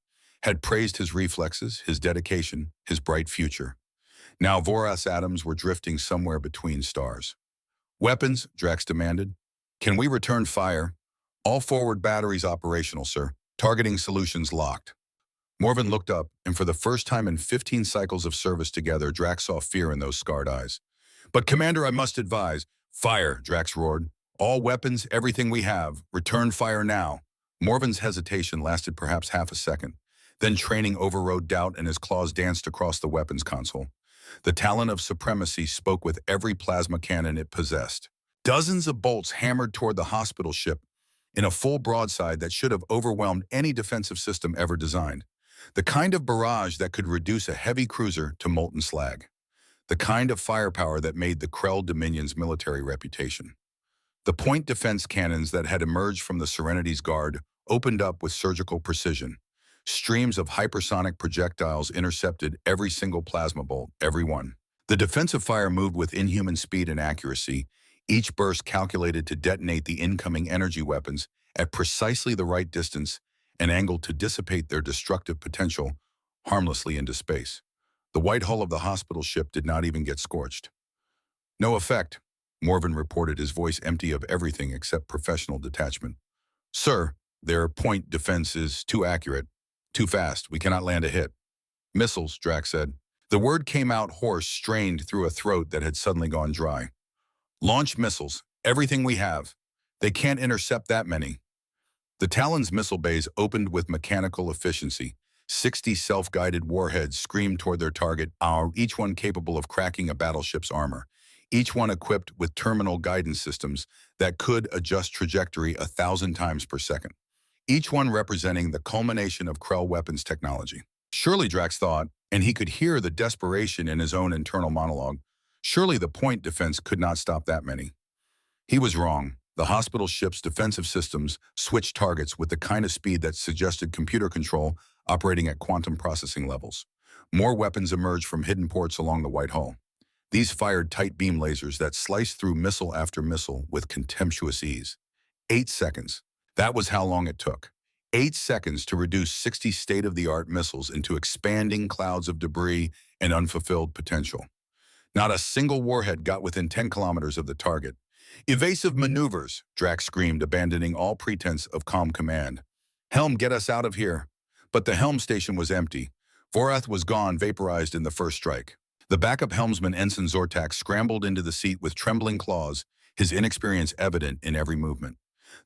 had praised his reflexes, his dedication, his bright future. Now Vorath's atoms were drifting somewhere between stars. Weapons, Drax demanded. Can we return fire? All forward batteries operational, sir. Targeting solutions locked. Morven looked up, and for the first time in 15 cycles of service together, Drax saw fear in those scarred eyes. But Commander, I must advise. Fire, Drax roared. All weapons, everything we have. Return fire now. Morven's hesitation lasted perhaps half a second. Then training overrode doubt and his claws danced across the weapons console. The talon of supremacy spoke with every plasma cannon it possessed. Dozens of bolts hammered toward the hospital ship in a full broadside that should have overwhelmed any defensive system ever designed. The kind of barrage that could reduce a heavy cruiser to molten slag. The kind of firepower that made the Krell Dominion's military reputation. The point defense cannons that had emerged from the Serenity's guard opened up with surgical precision. Streams of hypersonic projectiles intercepted every single plasma bolt, every one. The defensive fire moved with inhuman speed and accuracy, each burst calculated to detonate the incoming energy weapons at precisely the right distance and angle to dissipate their destructive potential harmlessly into space. The white hull of the hospital ship did not even get scorched. No effect, Morven reported, his voice empty of everything except professional detachment. Sir, their point defense is too accurate, too fast. We cannot land a hit. Missiles, Drax said. The word came out hoarse, strained through a throat that had suddenly gone dry. Launch missiles, everything we have. They can't intercept that many. The Talon's missile bays opened with mechanical efficiency. 60 self-guided warheads screamed toward their target, each one capable of cracking a battleship's armor. Each one equipped with terminal guidance systems that could adjust trajectory 1,000 times per second. Each one representing the culmination of Krell weapons technology. Surely, Drax thought, and he could hear the desperation in his own internal monologue, surely the point defense could not stop that many. He was wrong. The hospital ship's defensive systems switched targets with the kind of speed that suggested computer control operating at quantum processing levels. More weapons emerged from hidden ports along the white hull. These fired tight beam lasers that sliced through missile after missile with contemptuous ease. 8 seconds. That was how long it took. 8 seconds to reduce 60 state-of-the-art missiles into expanding clouds of debris and unfulfilled potential. Not a single warhead got within 10 kilometers of the target. Evasive maneuvers, Drax screamed, abandoning all pretense of calm command. Helm, get us out of here. But the helm station was empty. Vorath was gone, vaporized in the first strike. The backup helmsman, Ensign Zortak, scrambled into the seat with trembling claws, his inexperience evident in every movement.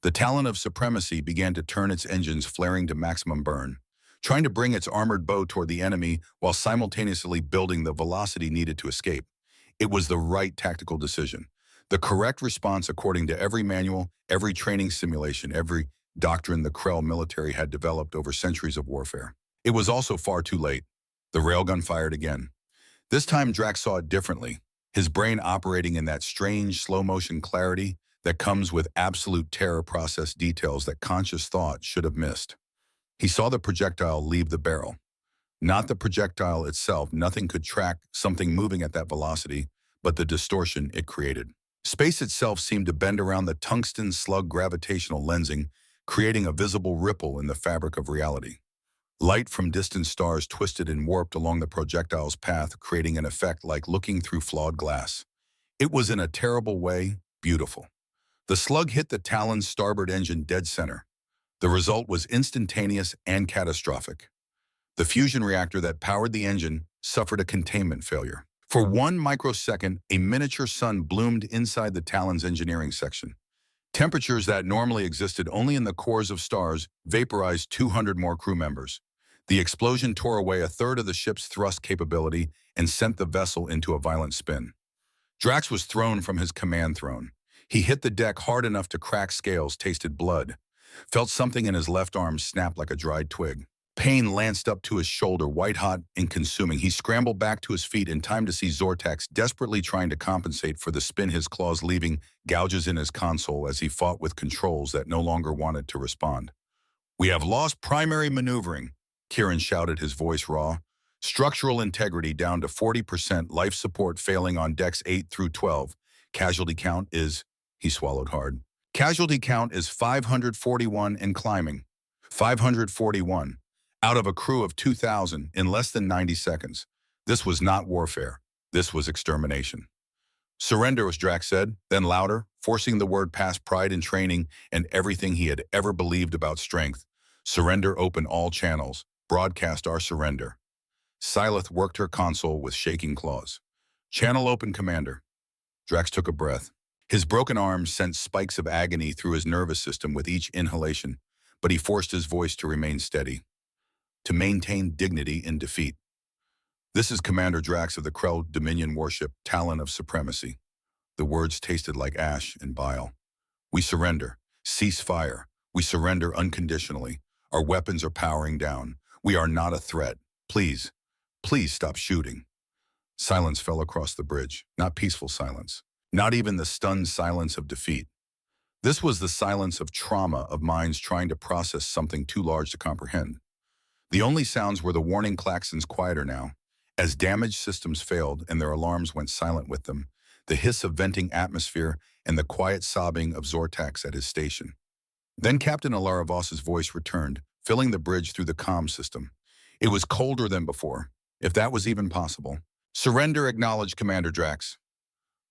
The Talon of Supremacy began to turn its engines, flaring to maximum burn, trying to bring its armored bow toward the enemy while simultaneously building the velocity needed to escape. It was the right tactical decision. The correct response according to every manual, every training simulation, every doctrine the Krell military had developed over centuries of warfare. It was also far too late. The railgun fired again. This time Drax saw it differently, his brain operating in that strange slow-motion clarity that comes with absolute terror process details that conscious thought should have missed. He saw the projectile leave the barrel. Not the projectile itself, nothing could track something moving at that velocity, but the distortion it created. Space itself seemed to bend around the tungsten slug gravitational lensing, creating a visible ripple in the fabric of reality. Light from distant stars twisted and warped along the projectile's path, creating an effect like looking through flawed glass. It was in a terrible way beautiful. The slug hit the Talon's starboard engine dead center. The result was instantaneous and catastrophic. The fusion reactor that powered the engine suffered a containment failure. For 1 microsecond, a miniature sun bloomed inside the Talon's engineering section. Temperatures that normally existed only in the cores of stars vaporized 200 more crew members. The explosion tore away a third of the ship's thrust capability and sent the vessel into a violent spin. Drax was thrown from his command throne. He hit the deck hard enough to crack scales, tasted blood, felt something in his left arm snap like a dried twig. Pain lanced up to his shoulder, white-hot and consuming. He scrambled back to his feet in time to see Zortax desperately trying to compensate for the spin, his claws leaving gouges in his console as he fought with controls that no longer wanted to respond. "We have lost primary maneuvering," Kieran shouted, his voice raw. "Structural integrity down to 40%, life support failing on decks 8 through 12. Casualty count is," he swallowed hard. "Casualty count is 541 and climbing." 541. Out of a crew of 2,000 in less than 90 seconds. This was not warfare. This was extermination. "Surrender," as Drax said, then louder, forcing the word past pride in training and everything he had ever believed about strength. "Surrender, open all channels. Broadcast our surrender." Syleth worked her console with shaking claws. "Channel open, Commander." Drax took a breath. His broken arm sent spikes of agony through his nervous system with each inhalation, but he forced his voice to remain steady. "To maintain dignity in defeat. This is Commander Drax of the Krell Dominion warship, Talon of Supremacy." The words tasted like ash and bile. "We surrender. Cease fire. We surrender unconditionally. Our weapons are powering down. We are not a threat. Please, please stop shooting." Silence fell across the bridge, not peaceful silence, not even the stunned silence of defeat. This was the silence of trauma, of minds trying to process something too large to comprehend. The only sounds were the warning klaxons, quieter now, as damaged systems failed and their alarms went silent with them, the hiss of venting atmosphere and the quiet sobbing of Zortax at his station. Then Captain Alara Voss's voice returned, filling the bridge through the comm system. It was colder than before, if that was even possible. "Surrender acknowledged, Commander Drax."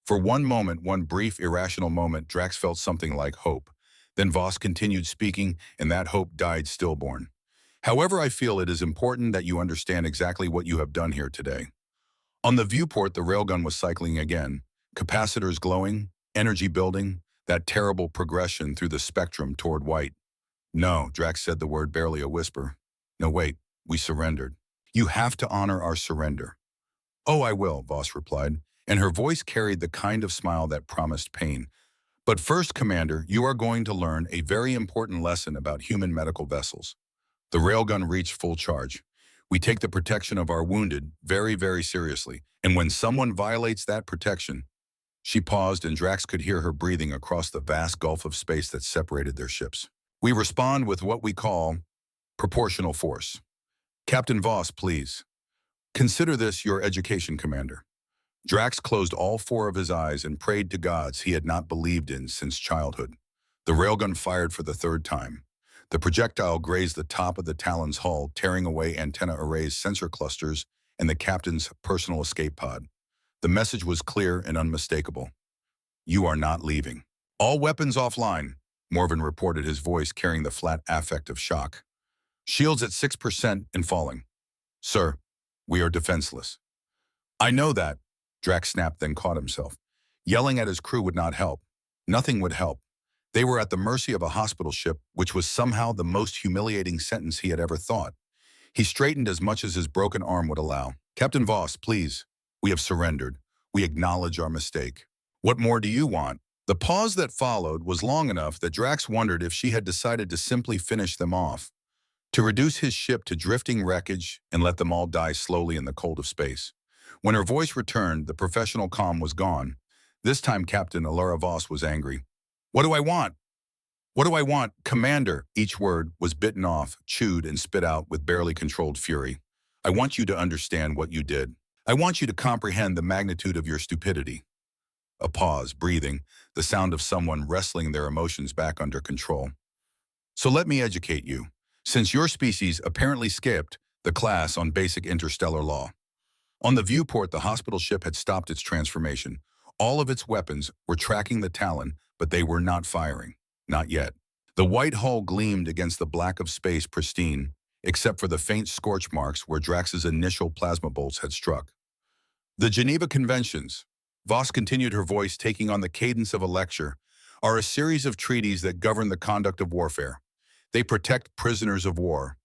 For one moment, one brief, irrational moment, Drax felt something like hope. Then Voss continued speaking, and that hope died stillborn. "However, I feel it is important that you understand exactly what you have done here today." On the viewport, the railgun was cycling again, capacitors glowing, energy building, that terrible progression through the spectrum toward white. "No," Drax said the word barely a whisper. "No, wait, we surrendered. You have to honor our surrender." "Oh, I will," Voss replied, and her voice carried the kind of smile that promised pain. "But first, Commander, you are going to learn a very important lesson about human medical vessels." The railgun reached full charge. "We take the protection of our wounded very, very seriously, and when someone violates that protection—" She paused, and Drax could hear her breathing across the vast gulf of space that separated their ships. "We respond with what we call proportional force. Captain Voss, please. Consider this your education, Commander." Drax closed all four of his eyes and prayed to gods he had not believed in since childhood. The railgun fired for the third time. The projectile grazed the top of the Talon's hull, tearing away antenna arrays, sensor clusters, and the captain's personal escape pod. The message was clear and unmistakable. "You are not leaving." "All weapons offline," Morven reported, his voice carrying the flat affect of shock. "Shields at 6% and falling." "Sir, we are defenseless." "I know that," Drax snapped, then caught himself. Yelling at his crew would not help. Nothing would help. They were at the mercy of a hospital ship, which was somehow the most humiliating sentence he had ever thought. He straightened as much as his broken arm would allow. "Captain Voss, please. We have surrendered. We acknowledge our mistake. What more do you want?" The pause that followed was long enough that Drax wondered if she had decided to simply finish them off, to reduce his ship to drifting wreckage and let them all die slowly in the cold of space. When her voice returned, the professional calm was gone. This time Captain Alara Voss was angry. "What do I want? What do I want, Commander?" Each word was bitten off, chewed, and spit out with barely controlled fury. "I want you to understand what you did. I want you to comprehend the magnitude of your stupidity." A pause, breathing, the sound of someone wrestling their emotions back under control. So let me educate you. Since your species apparently skipped the class on basic interstellar law. On the viewport, the hospital ship had stopped its transformation. All of its weapons were tracking the Talon, but they were not firing. Not yet. The white hull gleamed against the black of space pristine, except for the faint scorch marks where Drax's initial plasma bolts had struck. The Geneva Conventions, Voss continued, her voice taking on the cadence of a lecture, are a series of treaties that govern the conduct of warfare. They protect prisoners of war.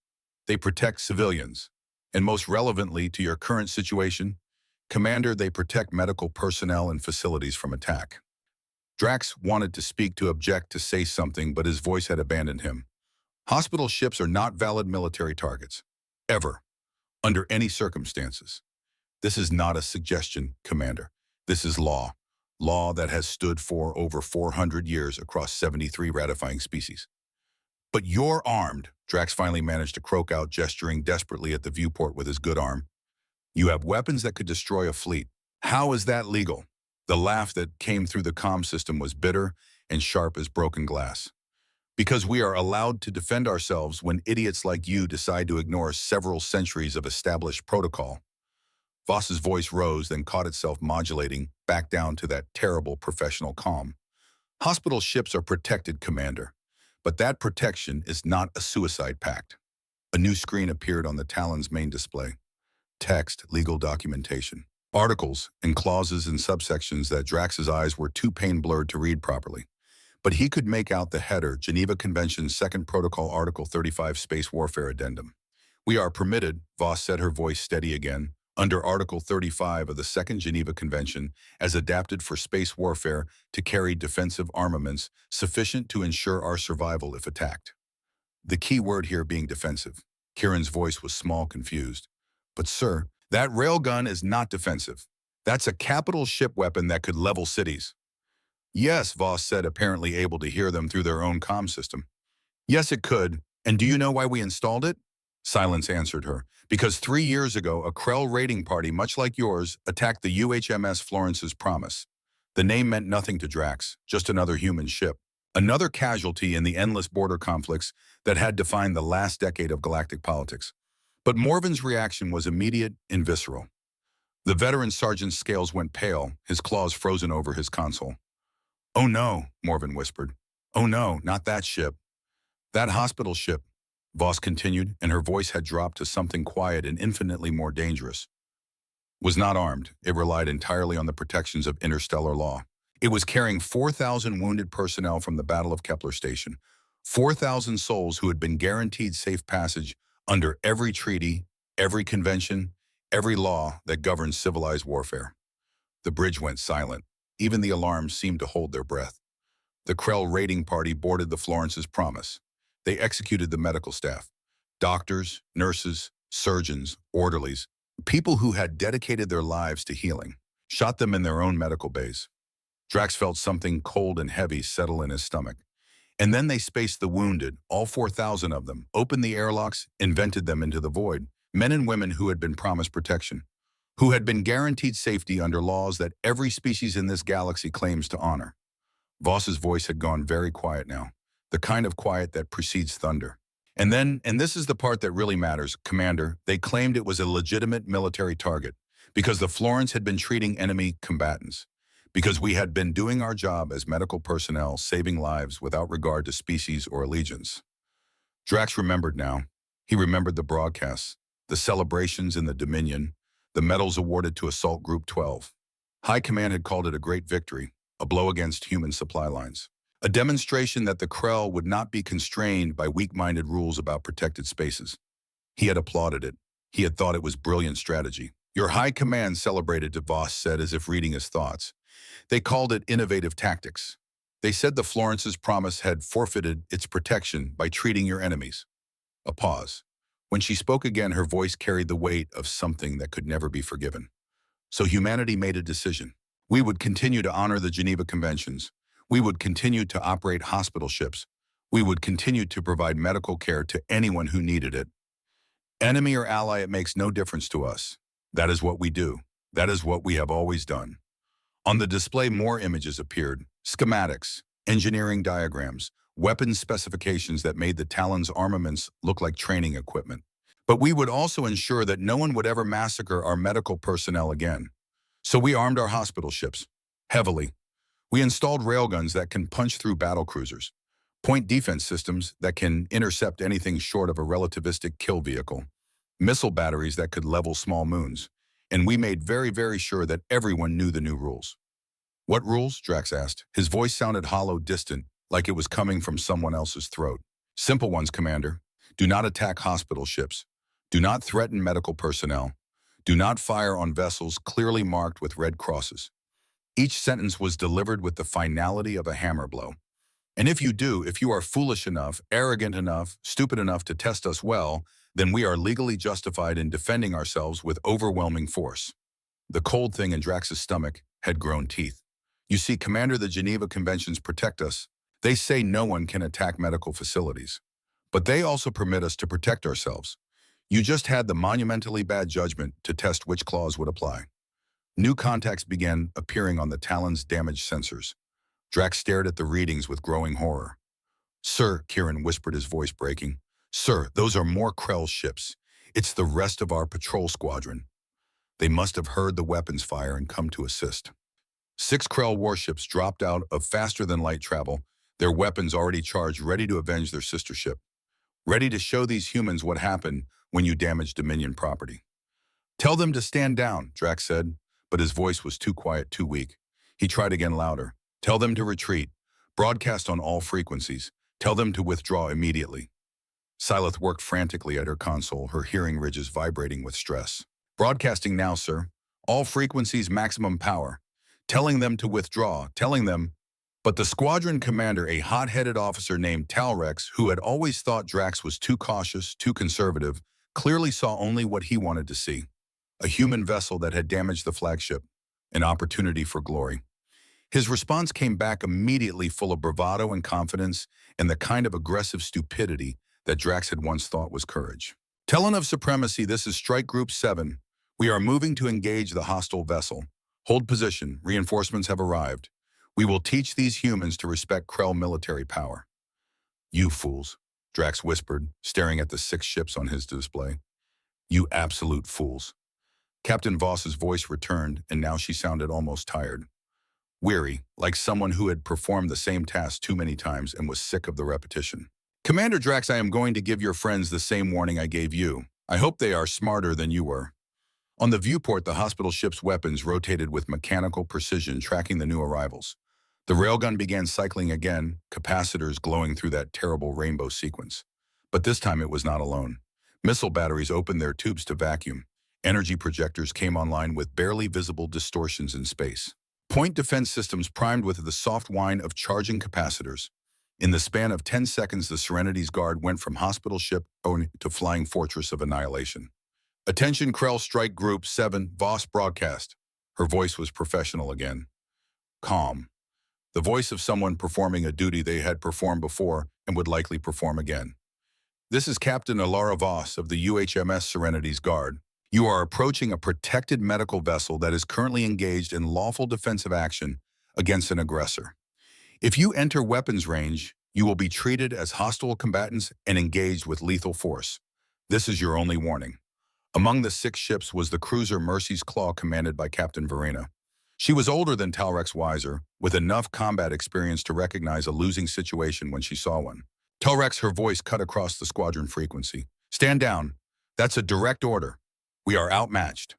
They protect civilians. And most relevantly to your current situation, Commander, they protect medical personnel and facilities from attack. Drax wanted to speak, to object, to say something, but his voice had abandoned him. Hospital ships are not valid military targets. Ever. Under any circumstances. This is not a suggestion, Commander. This is law. Law that has stood for over 400 years across 73 ratifying species. But you're armed, Drax finally managed to croak out, gesturing desperately at the viewport with his good arm. You have weapons that could destroy a fleet. How is that legal? The laugh that came through the comm system was bitter and sharp as broken glass. Because we are allowed to defend ourselves when idiots like you decide to ignore several centuries of established protocol. Voss's voice rose, then caught itself modulating back down to that terrible professional calm. Hospital ships are protected, Commander. But that protection is not a suicide pact. A new screen appeared on the Talon's main display. Text, legal documentation, articles, and clauses and subsections that Drax's eyes were too pain-blurred to read properly. But he could make out the header, Geneva Convention, Second Protocol, Article 35, Space Warfare Addendum. We are permitted, Voss said, her voice steady again, under Article 35 of the Second Geneva Convention, as adapted for space warfare, to carry defensive armaments sufficient to ensure our survival if attacked. The key word here being defensive. Kieran's voice was small, confused. But sir, that railgun is not defensive. That's a capital ship weapon that could level cities. Yes, Voss said, apparently able to hear them through their own comm system. Yes, it could. And do you know why we installed it? Silence answered her. Because 3 years ago, a Krell raiding party, much like yours, attacked the UHMS Florence's Promise. The name meant nothing to Drax, just another human ship. Another casualty in the endless border conflicts that had defined the last decade of galactic politics. But Morven's reaction was immediate and visceral. The veteran sergeant's scales went pale, his claws frozen over his console. Oh no, Morven whispered. Oh no, not that ship. That hospital ship, Voss continued, and her voice had dropped to something quiet and infinitely more dangerous. Was not armed. It relied entirely on the protections of interstellar law. It was carrying 4,000 wounded personnel from the Battle of Kepler Station, 4,000 souls who had been guaranteed safe passage under every treaty, every convention, every law that governs civilized warfare. The bridge went silent. Even the alarms seemed to hold their breath. The Krell raiding party boarded the Florence's Promise. They executed the medical staff, doctors, nurses, surgeons, orderlies, people who had dedicated their lives to healing, shot them in their own medical bays. Drax felt something cold and heavy settle in his stomach. And then they spaced the wounded, all 4,000 of them, opened the airlocks, and vented them into the void, men and women who had been promised protection, who had been guaranteed safety under laws that every species in this galaxy claims to honor. Voss's voice had gone very quiet now, the kind of quiet that precedes thunder. And then, and this is the part that really matters, Commander, they claimed it was a legitimate military target because the Florence had been treating enemy combatants, because we had been doing our job as medical personnel, saving lives without regard to species or allegiance. Drax remembered now. He remembered the broadcasts, the celebrations in the Dominion, the medals awarded to Assault Group 12. High Command had called it a great victory, a blow against human supply lines. A demonstration that the Krell would not be constrained by weak-minded rules about protected spaces. He had applauded it. He had thought it was brilliant strategy. Your High Command celebrated, DeVos said as if reading his thoughts. They called it innovative tactics. They said the Florence's Promise had forfeited its protection by treating your enemies. A pause. When she spoke again, her voice carried the weight of something that could never be forgiven. So humanity made a decision. We would continue to honor the Geneva Conventions. We would continue to operate hospital ships. We would continue to provide medical care to anyone who needed it. Enemy or ally, it makes no difference to us. That is what we do. That is what we have always done. On the display, more images appeared, schematics, engineering diagrams, weapons specifications that made the Talon's armaments look like training equipment. But we would also ensure that no one would ever massacre our medical personnel again. So we armed our hospital ships, heavily. We installed railguns that can punch through battle cruisers, point defense systems that can intercept anything short of a relativistic kill vehicle, missile batteries that could level small moons, and we made very, very sure that everyone knew the new rules. What rules? Drax asked. His voice sounded hollow, distant, like it was coming from someone else's throat. Simple ones, Commander. Do not attack hospital ships. Do not threaten medical personnel. Do not fire on vessels clearly marked with red crosses. Each sentence was delivered with the finality of a hammer blow. And if you are foolish enough, arrogant enough, stupid enough to test us well, then we are legally justified in defending ourselves with overwhelming force. The cold thing in Drax's stomach had grown teeth. You see, Commander, the Geneva Conventions protect us. They say no one can attack medical facilities. But they also permit us to protect ourselves. You just had the monumentally bad judgment to test which clause would apply. New contacts began appearing on the Talon's damaged sensors. Drax stared at the readings with growing horror. Sir, Kieran whispered, his voice breaking. Sir, those are more Krell ships. It's the rest of our patrol squadron. They must have heard the weapons fire and come to assist. 6 Krell warships dropped out of faster-than-light travel, their weapons already charged, ready to avenge their sister ship. Ready to show these humans what happened when you damage Dominion property. Tell them to stand down, Drax said, but his voice was too quiet, too weak. He tried again, louder. Tell them to retreat. Broadcast on all frequencies. Tell them to withdraw immediately. Syleth worked frantically at her console, her hearing ridges vibrating with stress. Broadcasting now, sir. All frequencies, maximum power. Telling them to withdraw, telling them. But the squadron commander, a hot-headed officer named Talrex, who had always thought Drax was too cautious, too conservative, clearly saw only what he wanted to see. A human vessel that had damaged the flagship. An opportunity for glory. His response came back immediately, full of bravado and confidence and the kind of aggressive stupidity that Drax had once thought was courage. Talon of Supremacy, this is Strike Group 7. We are moving to engage the hostile vessel. Hold position. Reinforcements have arrived. We will teach these humans to respect Krell military power. You fools, Drax whispered, staring at the 6 ships on his display. You absolute fools. Captain Voss's voice returned, and now she sounded almost tired. Weary, like someone who had performed the same task too many times and was sick of the repetition. Commander Drax, I am going to give your friends the same warning I gave you. I hope they are smarter than you were. On the viewport, the hospital ship's weapons rotated with mechanical precision, tracking the new arrivals. The railgun began cycling again, capacitors glowing through that terrible rainbow sequence. But this time it was not alone. Missile batteries opened their tubes to vacuum. Energy projectors came online with barely visible distortions in space. Point defense systems primed with the soft whine of charging capacitors. In the span of 10 seconds, the Serenity's guard went from hospital ship to flying fortress of annihilation. Attention Krell Strike Group 7, Voss broadcast. Her voice was professional again. Calm. The voice of someone performing a duty they had performed before and would likely perform again. This is Captain Alara Voss of the UHMS Serenity's Guard. You are approaching a protected medical vessel that is currently engaged in lawful defensive action against an aggressor. If you enter weapons range, you will be treated as hostile combatants and engaged with lethal force. This is your only warning. Among the 6 ships was the cruiser Mercy's Claw, commanded by Captain Verena. She was older than Talrex Weiser, with enough combat experience to recognize a losing situation when she saw one. Talrex, her voice cut across the squadron frequency. Stand down. That's a direct order. We are outmatched.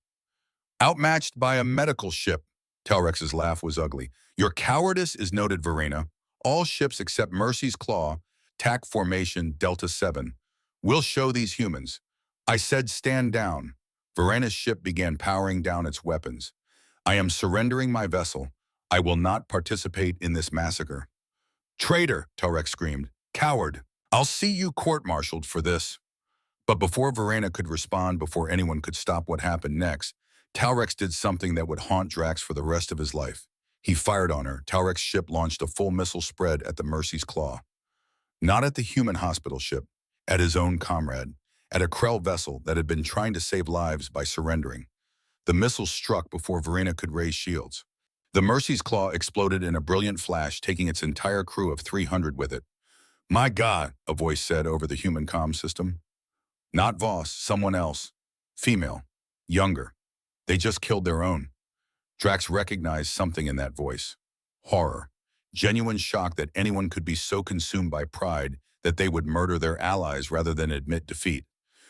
Outmatched by a medical ship. Talrex's laugh was ugly. Your cowardice is noted, Verena. All ships except Mercy's Claw, TAC formation Delta 7. We'll show these humans. I said stand down. Verena's ship began powering down its weapons. I am surrendering my vessel. I will not participate in this massacre. Traitor, Talrex screamed. Coward. I'll see you court-martialed for this. But before Verena could respond, before anyone could stop what happened next, Talrex did something that would haunt Drax for the rest of his life. He fired on her. Talrex's ship launched a full missile spread at the Mercy's Claw. Not at the human hospital ship, at his own comrade, at a Krell vessel that had been trying to save lives by surrendering. The missile struck before Verena could raise shields. The Mercy's Claw exploded in a brilliant flash, taking its entire crew of 300 with it. My God, a voice said over the human comm system. Not Voss, someone else. Female. Younger. They just killed their own. Drax recognized something in that voice. Horror. Genuine shock that anyone could be so consumed by pride that they would murder their allies rather than admit defeat.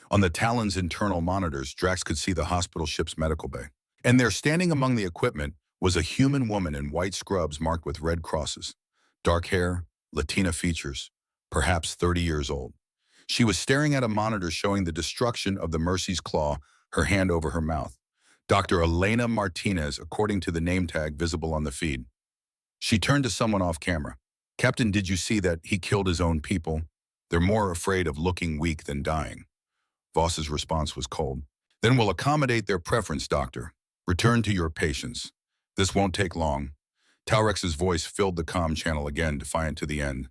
On the Talon's internal monitors, Drax could see the hospital ship's medical bay. And there, standing among the equipment, was a human woman in white scrubs marked with red crosses. Dark hair, Latina features, perhaps 30 years old. She was staring at a monitor showing the destruction of the Mercy's claw, her hand over her mouth. Dr. Elena Martinez, according to the name tag visible on the feed. She turned to someone off camera. Captain, did you see that he killed his own people? They're more afraid of looking weak than dying. Voss's response was cold. Then we'll accommodate their preference, Doctor. Return to your patients. This won't take long. Taurex's voice filled the comm channel again, defiant to the end.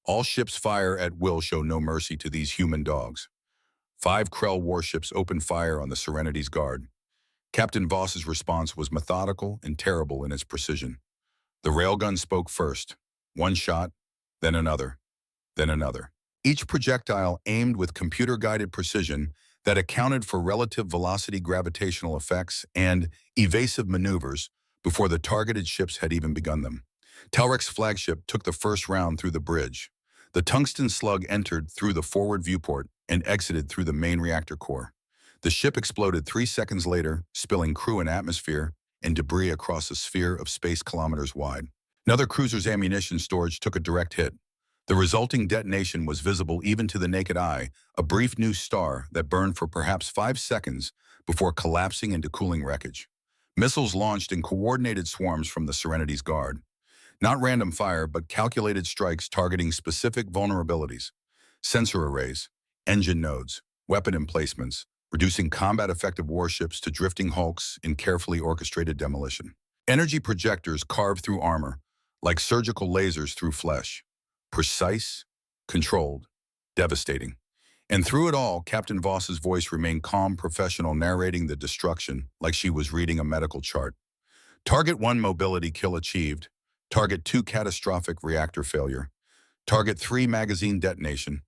All ships fire at will, show no mercy to these human dogs. 5 Krell warships opened fire on the Serenity's guard. Captain Voss's response was methodical and terrible in its precision. The railgun spoke first. One shot, then another, then another. Each projectile aimed with computer-guided precision that accounted for relative velocity, gravitational effects, and evasive maneuvers before the targeted ships had even begun them. Talrek's flagship took the first round through the bridge. The tungsten slug entered through the forward viewport and exited through the main reactor core. The ship exploded 3 seconds later, spilling crew and atmosphere and debris across a sphere of space kilometers wide. Another cruiser's ammunition storage took a direct hit. The resulting detonation was visible even to the naked eye, a brief new star that burned for perhaps 5 seconds before collapsing into cooling wreckage. Missiles launched in coordinated swarms from the Serenity's guard. Not random fire, but calculated strikes targeting specific vulnerabilities. Sensor arrays, engine nodes, weapon emplacements, reducing combat-effective warships to drifting hulks in carefully orchestrated demolition. Energy projectors carved through armor, like surgical lasers through flesh. Precise, controlled, devastating. And through it all, Captain Voss's voice remained calm, professional, narrating the destruction like she was reading a medical chart. Target 1 mobility kill achieved. Target 2 catastrophic reactor failure. Target 3 magazine detonation.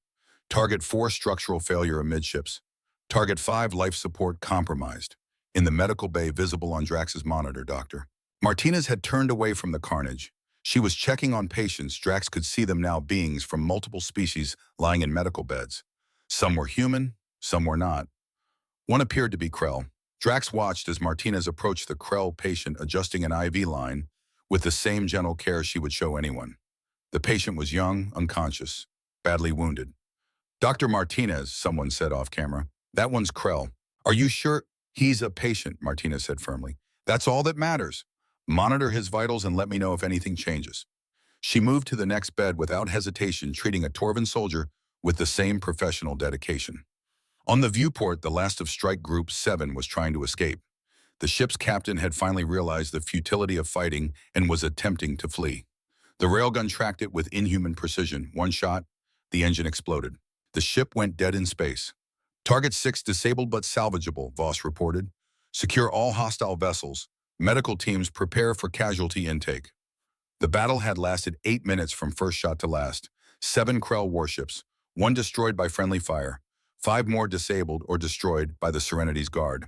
Target 4 structural failure amidships. Target 5 life support compromised. In the medical bay visible on Drax's monitor, Doctor. Martinez had turned away from the carnage. She was checking on patients. Drax could see them now, beings from multiple species lying in medical beds. Some were human, some were not. One appeared to be Krell. Drax watched as Martinez approached the Krell patient, adjusting an IV line with the same gentle care she would show anyone. The patient was young, unconscious, badly wounded. Dr. Martinez, someone said off camera. That one's Krell. Are you sure? He's a patient, Martinez said firmly. That's all that matters. Monitor his vitals and let me know if anything changes. She moved to the next bed without hesitation, treating a Torvan soldier with the same professional dedication. On the viewport, the last of Strike Group 7 was trying to escape. The ship's captain had finally realized the futility of fighting and was attempting to flee. The railgun tracked it with inhuman precision. One shot, the engine exploded. The ship went dead in space. Target 6 disabled but salvageable, Voss reported. Secure all hostile vessels. Medical teams prepare for casualty intake. The battle had lasted 8 minutes from first shot to last. 7 Krell warships, 1 destroyed by friendly fire, 5 more disabled or destroyed by the Serenity's guard.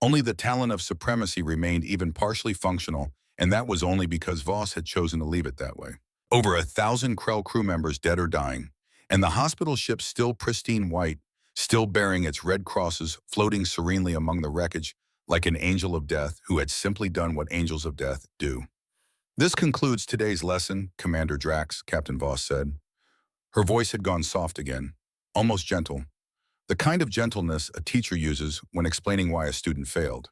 Only the Talon of Supremacy remained even partially functional, and that was only because Voss had chosen to leave it that way. Over 1,000 Krell crew members dead or dying, and the hospital ship still pristine white, still bearing its red crosses, floating serenely among the wreckage like an angel of death who had simply done what angels of death do. This concludes today's lesson, Commander Drax, Captain Voss said. Her voice had gone soft again, almost gentle, the kind of gentleness a teacher uses when explaining why a student failed.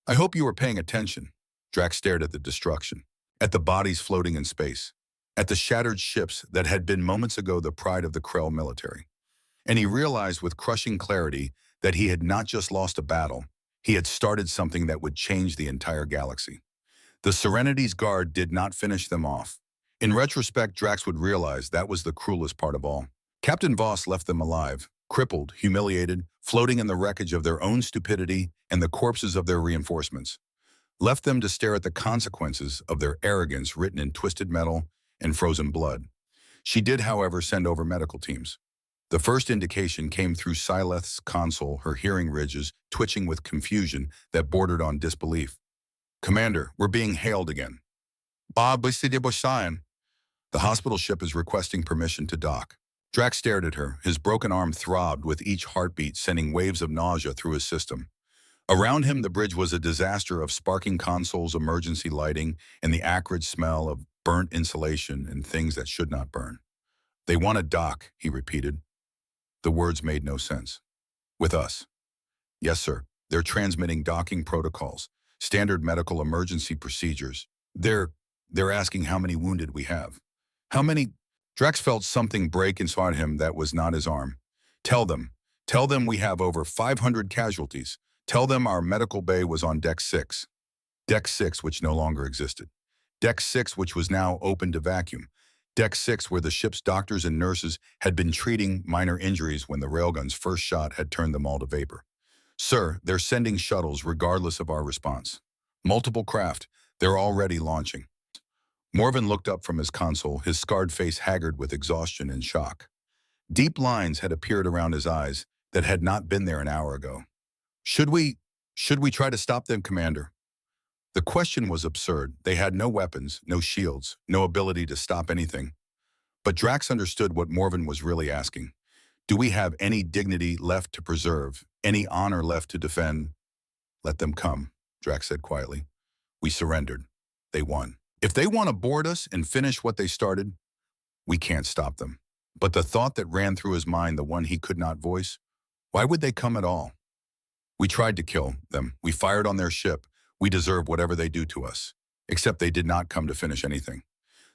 I hope you were paying attention. Drax stared at the destruction, at the bodies floating in space, at the shattered ships that had been moments ago the pride of the Krell military. And he realized with crushing clarity that he had not just lost a battle, he had started something that would change the entire galaxy. The Serenity's guard did not finish them off. In retrospect, Drax would realize that was the cruelest part of all. Captain Voss left them alive, crippled, humiliated, floating in the wreckage of their own stupidity and the corpses of their reinforcements. Left them to stare at the consequences of their arrogance written in twisted metal and frozen blood. She did, however, send over medical teams. The first indication came through Sileth's console, her hearing ridges twitching with confusion that bordered on disbelief. "Commander, we're being hailed again." "Bob, the hospital ship is requesting permission to dock." Drax stared at her. His broken arm throbbed with each heartbeat, sending waves of nausea through his system. Around him, the bridge was a disaster of sparking consoles, emergency lighting, and the acrid smell of burnt insulation and things that should not burn. "They want to dock," he repeated. The words made no sense. "With us." "Yes, sir. They're transmitting docking protocols, standard medical emergency procedures. They're asking how many wounded we have." "How many?" Drax felt something break inside him that was not his arm. Tell them we have over 500 casualties. Tell them our medical bay was on Deck 6. Deck 6, which no longer existed. Deck 6, which was now open to vacuum. Deck 6, where the ship's doctors and nurses had been treating minor injuries when the Railgun's first shot had turned them all to vapor. "Sir, they're sending shuttles regardless of our response. Multiple craft. They're already launching." Morven looked up from his console, his scarred face haggard with exhaustion and shock. Deep lines had appeared around his eyes that had not been there an hour ago. Should we try to stop them, Commander?" The question was absurd. They had no weapons, no shields, no ability to stop anything. But Drax understood what Morven was really asking. Do we have any dignity left to preserve, any honor left to defend? "Let them come," Drax said quietly. "We surrendered. They won. If they want to board us and finish what they started, we can't stop them." But the thought that ran through his mind, the one he could not voice, why would they come at all? "We tried to kill them. We fired on their ship. We deserve whatever they do to us." Except they did not come to finish anything.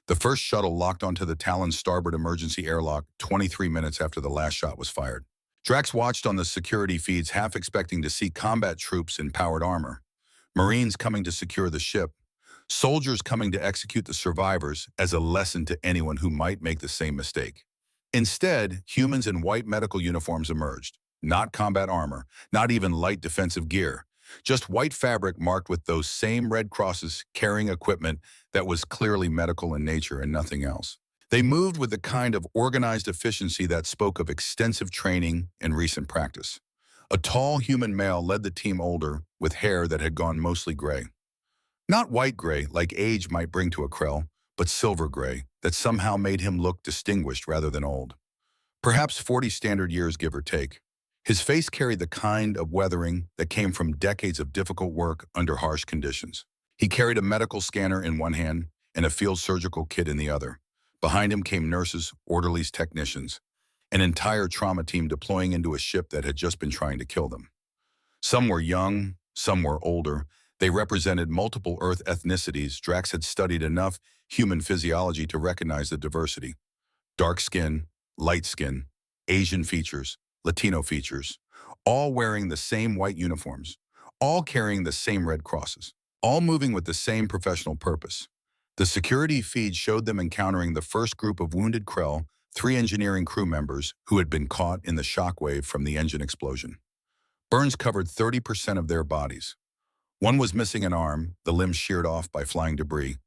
The first shuttle locked onto the Talon's starboard emergency airlock 23 minutes after the last shot was fired. Drax watched on the security feeds, half expecting to see combat troops in powered armor, Marines coming to secure the ship, soldiers coming to execute the survivors as a lesson to anyone who might make the same mistake. Instead, humans in white medical uniforms emerged. Not combat armor, not even light defensive gear. Just white fabric marked with those same red crosses, carrying equipment that was clearly medical in nature and nothing else. They moved with the kind of organized efficiency that spoke of extensive training and recent practice. A tall human male led the team, older, with hair that had gone mostly gray. Not white gray, like age might bring to a Krell, but silver gray, that somehow made him look distinguished rather than old. Perhaps 40 standard years, give or take. His face carried the kind of weathering that came from decades of difficult work under harsh conditions. He carried a medical scanner in one hand and a field surgical kit in the other. Behind him came nurses, orderlies, technicians, an entire trauma team deploying into a ship that had just been trying to kill them. Some were young, some were older. They represented multiple Earth ethnicities. Drax had studied enough human physiology to recognize the diversity. Dark skin, light skin, Asian features, Latino features, all wearing the same white uniforms, all carrying the same red crosses, all moving with the same professional purpose. The security feed showed them encountering the first group of wounded Krell, 3 engineering crew members who had been caught in the shockwave from the engine explosion. Burns covered 30% of their bodies. One was missing an arm, the limb sheared off by flying debris.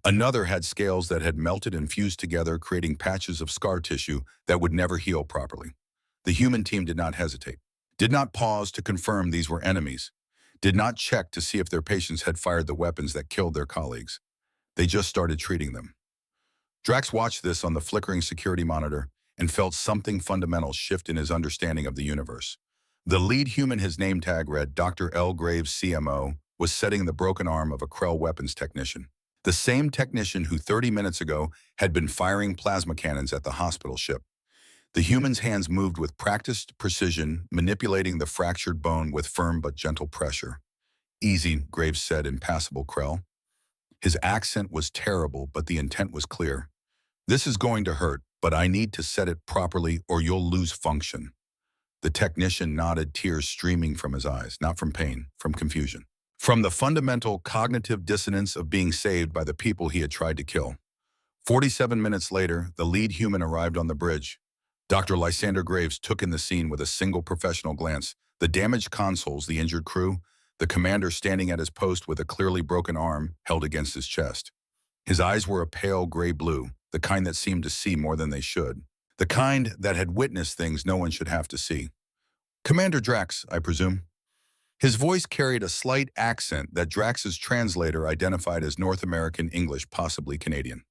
Another had scales that had melted and fused together, creating patches of scar tissue that would never heal properly. The human team did not hesitate, did not pause to confirm these were enemies, did not check to see if their patients had fired the weapons that killed their colleagues. They just started treating them. Drax watched this on the flickering security monitor and felt something fundamental shift in his understanding of the universe. The lead human, his name tag read Dr. L. Graves, CMO, was setting the broken arm of a Krell weapons technician. The same technician who 30 minutes ago had been firing plasma cannons at the hospital ship. The human's hands moved with practiced precision, manipulating the fractured bone with firm but gentle pressure. "Easy," Graves said in passable Krell. His accent was terrible, but the intent was clear. "This is going to hurt, but I need to set it properly or you'll lose function." The technician nodded, tears streaming from his eyes, not from pain, from confusion. From the fundamental cognitive dissonance of being saved by the people he had tried to kill. 47 minutes later, the lead human arrived on the bridge. Dr. Lysander Graves took in the scene with a single professional glance. The damaged consoles, the injured crew, the commander standing at his post with a clearly broken arm held against his chest. His eyes were a pale gray blue, the kind that seemed to see more than they should, the kind that had witnessed things no one should have to see. Commander Drax, I presume? His voice carried a slight accent that Drax's translator identified as North American English, possibly Canadian.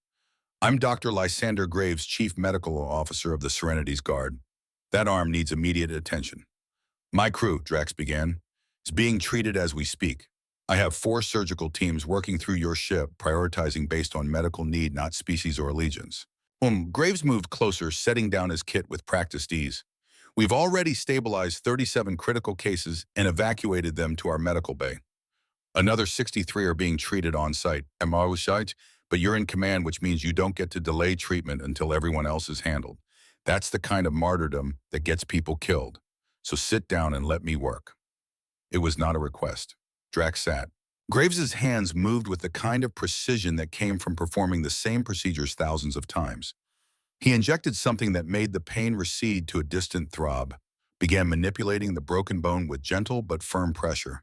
I'm Dr. Lysander Graves, Chief Medical Officer of the Serenity's Guard. That arm needs immediate attention. My crew, Drax began, is being treated as we speak. I have 4 surgical teams working through your ship, prioritizing based on medical need, not species or allegiance. Graves moved closer, setting down his kit with practiced ease. We've already stabilized 37 critical cases and evacuated them to our medical bay. Another 63 are being treated on site. But you're in command, which means you don't get to delay treatment until everyone else is handled. That's the kind of martyrdom that gets people killed. So sit down and let me work. It was not a request. Drax sat. Graves's hands moved with the kind of precision that came from performing the same procedures thousands of times. He injected something that made the pain recede to a distant throb, began manipulating the broken bone with gentle but firm pressure.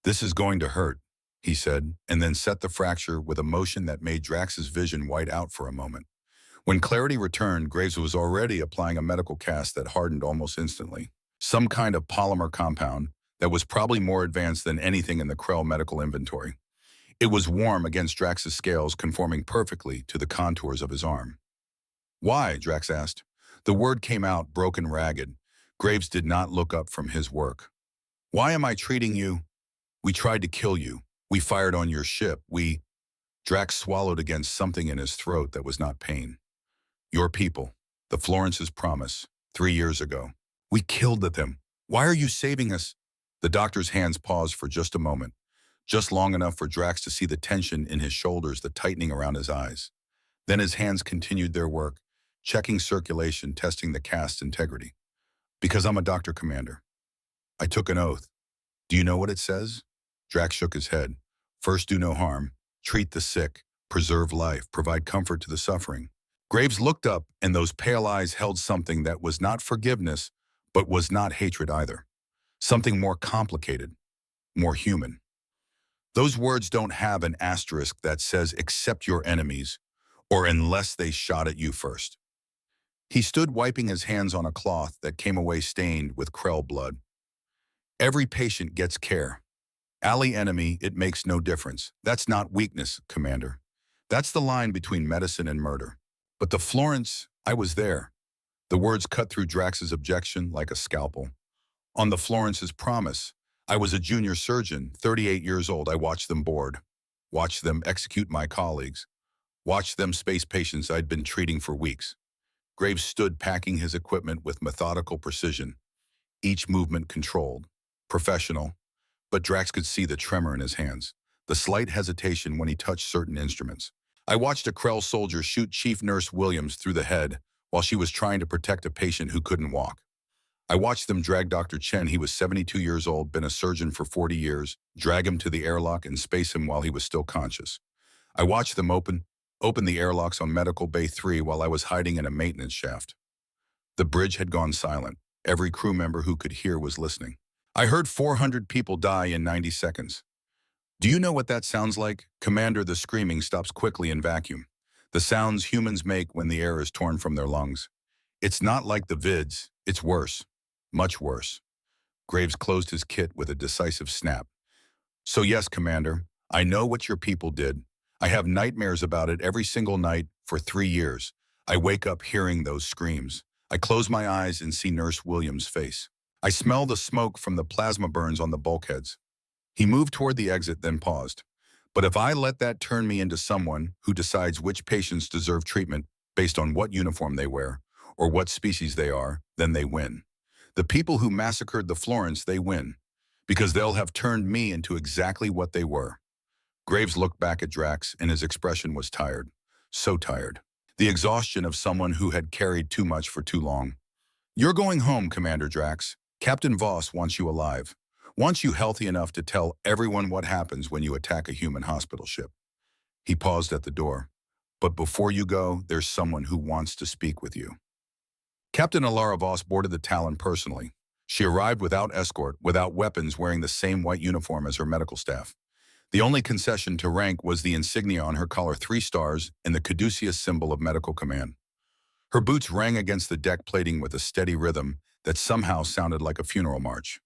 This is going to hurt, he said, and then set the fracture with a motion that made Drax's vision white out for a moment. When clarity returned, Graves was already applying a medical cast that hardened almost instantly. Some kind of polymer compound that was probably more advanced than anything in the Krell medical inventory. It was warm against Drax's scales, conforming perfectly to the contours of his arm. Why? Drax asked. The word came out broken, ragged. Graves did not look up from his work. Why am I treating you? We tried to kill you. We fired on your ship. Drax swallowed against something in his throat that was not pain. Your people, the Florence's promise, 3 years ago. We killed them. Why are you saving us? The doctor's hands paused for just a moment, just long enough for Drax to see the tension in his shoulders, the tightening around his eyes. Then his hands continued their work, checking circulation, testing the cast's integrity. Because I'm a doctor, Commander. I took an oath. Do you know what it says? Drax shook his head. First, do no harm. Treat the sick. Preserve life. Provide comfort to the suffering. Graves looked up, and those pale eyes held something that was not forgiveness, but was not hatred either. Something more complicated, more human. Those words don't have an asterisk that says, accept your enemies, or unless they shot at you first. He stood wiping his hands on a cloth that came away stained with Krell blood. Every patient gets care. Ally enemy, it makes no difference. That's not weakness, Commander. That's the line between medicine and murder. But the Florence, I was there. The words cut through Drax's objection like a scalpel. On the Florence's promise, I was a junior surgeon, 38 years old. I watched them board, watched them execute my colleagues, watched them space patients I'd been treating for weeks. Graves stood packing his equipment with methodical precision, each movement controlled, professional, but Drax could see the tremor in his hands, the slight hesitation when he touched certain instruments. I watched a Krell soldier shoot Chief Nurse Williams through the head while she was trying to protect a patient who couldn't walk. I watched them drag Dr. Chen, he was 72 years old, been a surgeon for 40 years, drag him to the airlock and space him while he was still conscious. I watched them open the airlocks on Medical Bay 3 while I was hiding in a maintenance shaft. The bridge had gone silent. Every crew member who could hear was listening. I heard 400 people die in 90 seconds. Do you know what that sounds like? Commander, the screaming stops quickly in vacuum. The sounds humans make when the air is torn from their lungs. It's not like the vids, it's worse. Much worse. Graves closed his kit with a decisive snap. So yes, Commander, I know what your people did. I have nightmares about it every single night for 3 years. I wake up hearing those screams. I close my eyes and see Nurse Williams' face. I smell the smoke from the plasma burns on the bulkheads. He moved toward the exit, then paused. But if I let that turn me into someone who decides which patients deserve treatment based on what uniform they wear or what species they are, then they win. The people who massacred the Florence, they win, because they'll have turned me into exactly what they were. Graves looked back at Drax, and his expression was tired. So tired. The exhaustion of someone who had carried too much for too long. You're going home, Commander Drax. Captain Voss wants you alive. Wants you healthy enough to tell everyone what happens when you attack a human hospital ship. He paused at the door. But before you go, there's someone who wants to speak with you. Captain Alara Voss boarded the Talon personally. She arrived without escort, without weapons, wearing the same white uniform as her medical staff. The only concession to rank was the insignia on her collar, 3 stars, and the caduceus symbol of medical command. Her boots rang against the deck plating with a steady rhythm that somehow sounded like a funeral march.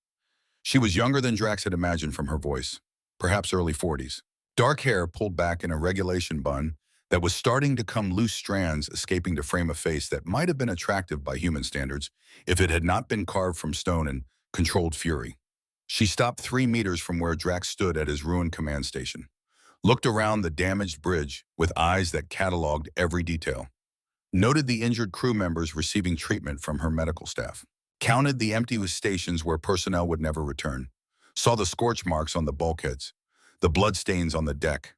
She was younger than Drax had imagined from her voice, perhaps early 40s. Dark hair pulled back in a regulation bun that was starting to come loose, strands escaping to frame a face that might have been attractive by human standards if it had not been carved from stone and controlled fury. She stopped 3 meters from where Drax stood at his ruined command station, looked around the damaged bridge with eyes that cataloged every detail, noted the injured crew members receiving treatment from her medical staff, counted the empty stations where personnel would never return, saw the scorch marks on the bulkheads, the bloodstains on the deck,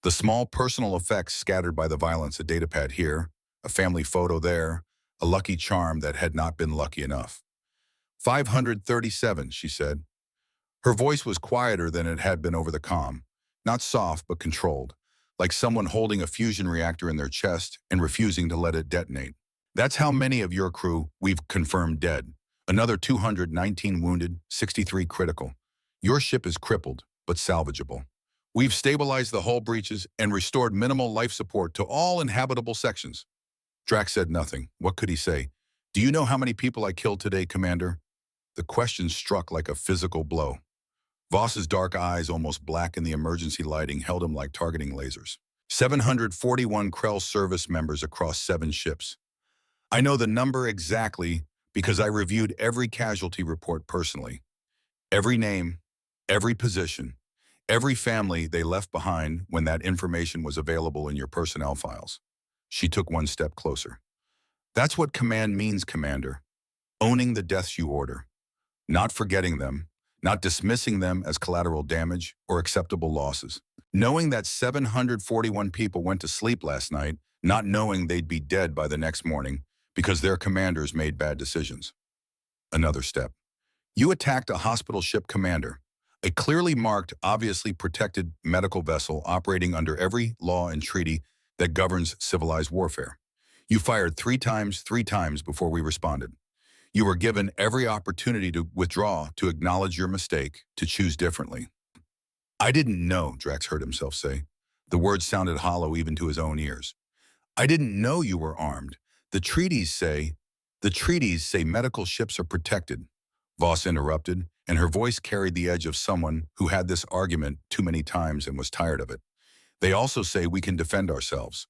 the small personal effects scattered by the violence, a datapad here, a family photo there, a lucky charm that had not been lucky enough. 537, she said. Her voice was quieter than it had been over the comm, not soft but controlled, like someone holding a fusion reactor in their chest and refusing to let it detonate. That's how many of your crew we've confirmed dead. Another 219 wounded, 63 critical. Your ship is crippled, but salvageable. We've stabilized the hull breaches and restored minimal life support to all inhabitable sections. Drax said nothing. What could he say? Do you know how many people I killed today, Commander? The question struck like a physical blow. Voss's dark eyes, almost black in the emergency lighting, held him like targeting lasers. 741 Krell service members across 7 ships. I know the number exactly because I reviewed every casualty report personally. Every name, every position, every family they left behind when that information was available in your personnel files. She took one step closer. That's what command means, Commander. Owning the deaths you order. Not forgetting them, not dismissing them as collateral damage or acceptable losses. Knowing that 741 people went to sleep last night, not knowing they'd be dead by the next morning because their commanders made bad decisions. Another step. You attacked a hospital ship, Commander, a clearly marked, obviously protected medical vessel operating under every law and treaty that governs civilized warfare. You fired 3 times before we responded. You were given every opportunity to withdraw, to acknowledge your mistake, to choose differently. I didn't know, Drax heard himself say. The words sounded hollow even to his own ears. I didn't know you were armed. The treaties say medical ships are protected. Voss interrupted, and her voice carried the edge of someone who had this argument too many times and was tired of it. They also say we can defend ourselves.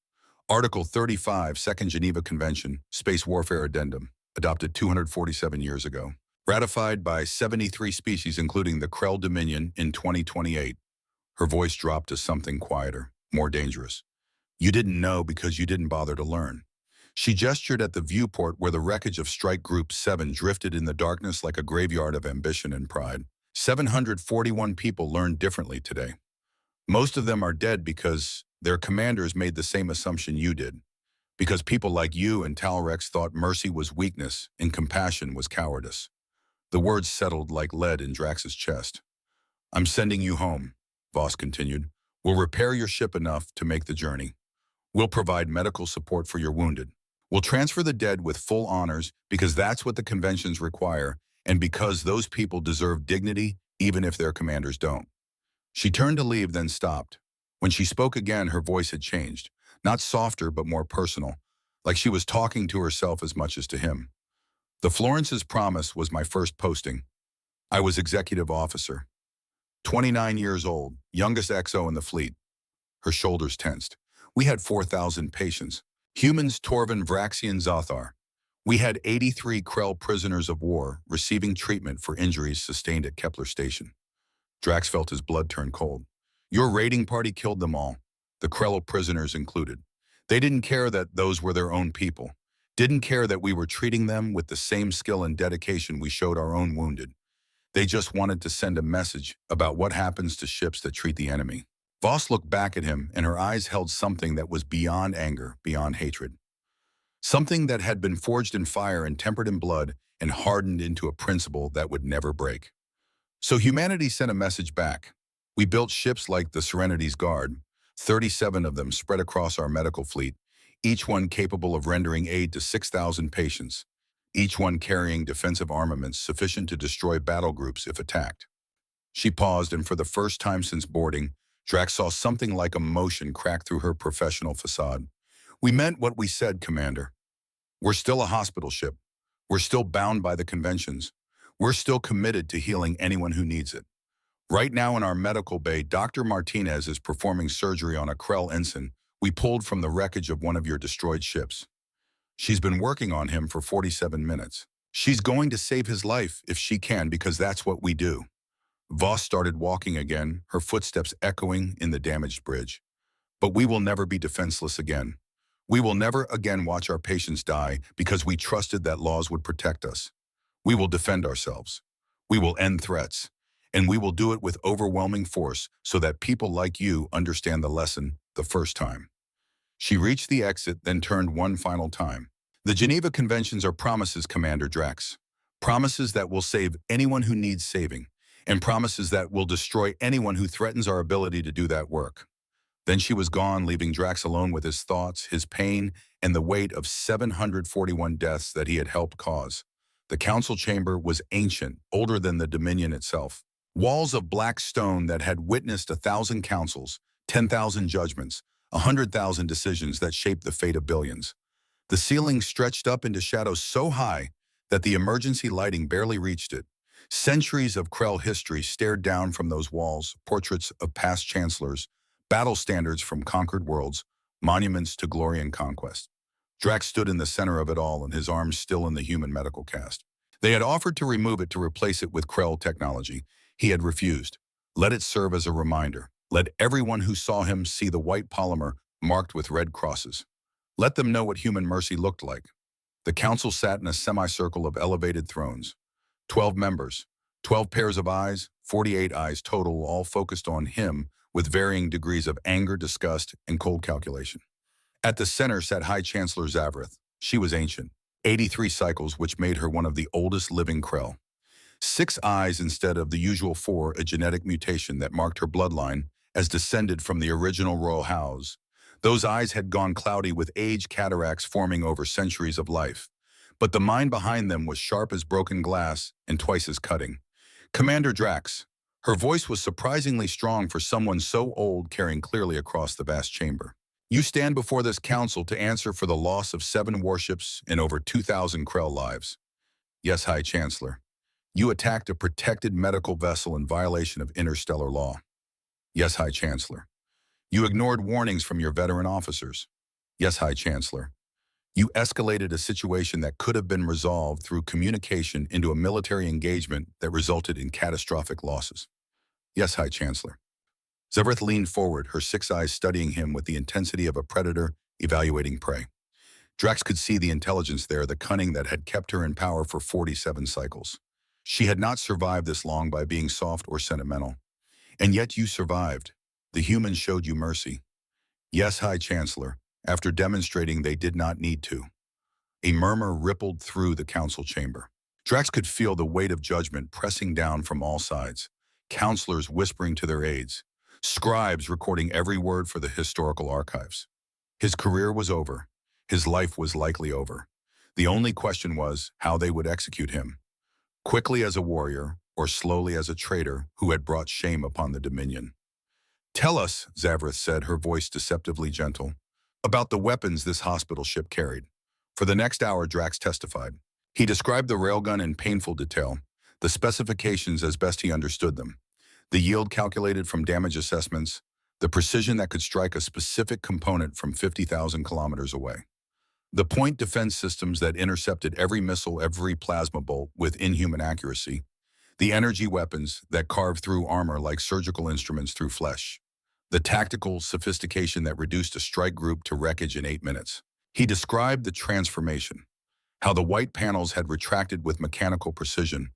Article 35, Second Geneva Convention, Space Warfare Addendum, adopted 247 years ago. Ratified by 73 species, including the Krell Dominion in 2028. Her voice dropped to something quieter, more dangerous. You didn't know because you didn't bother to learn. She gestured at the viewport where the wreckage of Strike Group 7 drifted in the darkness like a graveyard of ambition and pride. 741 people learned differently today. Most of them are dead because their commanders made the same assumption you did. Because people like you and Talrex thought mercy was weakness and compassion was cowardice. The words settled like lead in Drax's chest. I'm sending you home, Voss continued. We'll repair your ship enough to make the journey. We'll provide medical support for your wounded. We'll transfer the dead with full honors because that's what the conventions require and because those people deserve dignity even if their commanders don't. She turned to leave, then stopped. When she spoke again, her voice had changed. Not softer, but more personal, like she was talking to herself as much as to him. The Florence's Promise was my first posting. I was executive officer. 29 years old, youngest XO in the fleet. Her shoulders tensed. We had 4,000 patients. Humans, Torvin, Vraxian, Zothar. We had 83 Krell prisoners of war receiving treatment for injuries sustained at Kepler Station. Drax felt his blood turn cold. Your raiding party killed them all, the Krell prisoners included. They didn't care that those were their own people. Didn't care that we were treating them with the same skill and dedication we showed our own wounded. They just wanted to send a message about what happens to ships that treat the enemy. Voss looked back at him, and her eyes held something that was beyond anger, beyond hatred. Something that had been forged in fire and tempered in blood and hardened into a principle that would never break. So humanity sent a message back. We built ships like the Serenity's Guard, 37 of them spread across our medical fleet, each one capable of rendering aid to 6,000 patients, each one carrying defensive armaments sufficient to destroy battle groups if attacked. She paused, and for the first time since boarding, Drax saw something like emotion crack through her professional facade. "We meant what we said, Commander. We're still a hospital ship. We're still bound by the conventions. We're still committed to healing anyone who needs it. Right now in our medical bay, Dr. Martinez is performing surgery on a Krell ensign we pulled from the wreckage of one of your destroyed ships. She's been working on him for 47 minutes. She's going to save his life if she can, because that's what we do." Voss started walking again, her footsteps echoing in the damaged bridge. "But we will never be defenseless again. We will never again watch our patients die because we trusted that laws would protect us. We will defend ourselves. We will end threats. And we will do it with overwhelming force so that people like you understand the lesson the first time." She reached the exit, then turned one final time. "The Geneva Conventions are promises, Commander Drax. Promises that will save anyone who needs saving, and promises that will destroy anyone who threatens our ability to do that work." Then she was gone, leaving Drax alone with his thoughts, his pain, and the weight of 741 deaths that he had helped cause. The council chamber was ancient, older than the Dominion itself. Walls of black stone that had witnessed 1,000 councils, 10,000 judgments, 100,000 decisions that shaped the fate of billions. The ceiling stretched up into shadows so high that the emergency lighting barely reached it. Centuries of Krell history stared down from those walls, portraits of past chancellors, battle standards from conquered worlds, monuments to glory and conquest. Drax stood in the center of it all, and his arms still in the human medical cast. They had offered to remove it to replace it with Krell technology. He had refused. Let it serve as a reminder. Let everyone who saw him see the white polymer marked with red crosses. Let them know what human mercy looked like. The council sat in a semicircle of elevated thrones. 12 members, 12 pairs of eyes, 48 eyes total, all focused on him with varying degrees of anger, disgust, and cold calculation. At the center sat High Chancellor Zavrith. She was ancient, 83 cycles, which made her one of the oldest living Krell. 6 eyes instead of the usual 4, a genetic mutation that marked her bloodline as descended from the original royal house. Those eyes had gone cloudy with age, cataracts forming over centuries of life. But the mind behind them was sharp as broken glass and twice as cutting. "Commander Drax." Her voice was surprisingly strong for someone so old, carrying clearly across the vast chamber. "You stand before this council to answer for the loss of 7 warships and over 2,000 Krell lives." "Yes, High Chancellor." "You attacked a protected medical vessel in violation of interstellar law." "Yes, High Chancellor." "You ignored warnings from your veteran officers." "Yes, High Chancellor." "You escalated a situation that could have been resolved through communication into a military engagement that resulted in catastrophic losses." "Yes, High Chancellor." Zavrith leaned forward, her 6 eyes studying him with the intensity of a predator evaluating prey. Drax could see the intelligence there, the cunning that had kept her in power for 47 cycles. She had not survived this long by being soft or sentimental. "And yet you survived. The humans showed you mercy." "Yes, High Chancellor," after demonstrating they did not need to. A murmur rippled through the council chamber. Drax could feel the weight of judgment pressing down from all sides. Counselors whispering to their aides. Scribes recording every word for the historical archives. His career was over. His life was likely over. The only question was how they would execute him. Quickly as a warrior, or slowly as a traitor who had brought shame upon the Dominion. "Tell us," Zavrith said, her voice deceptively gentle, "about the weapons this hospital ship carried." For the next hour, Drax testified. He described the railgun in painful detail, the specifications as best he understood them, the yield calculated from damage assessments, the precision that could strike a specific component from 50,000 kilometers away. The point defense systems that intercepted every missile, every plasma bolt with inhuman accuracy. The energy weapons that carved through armor like surgical instruments through flesh. The tactical sophistication that reduced a strike group to wreckage in 8 minutes. He described the transformation, how the white panels had retracted with mechanical precision,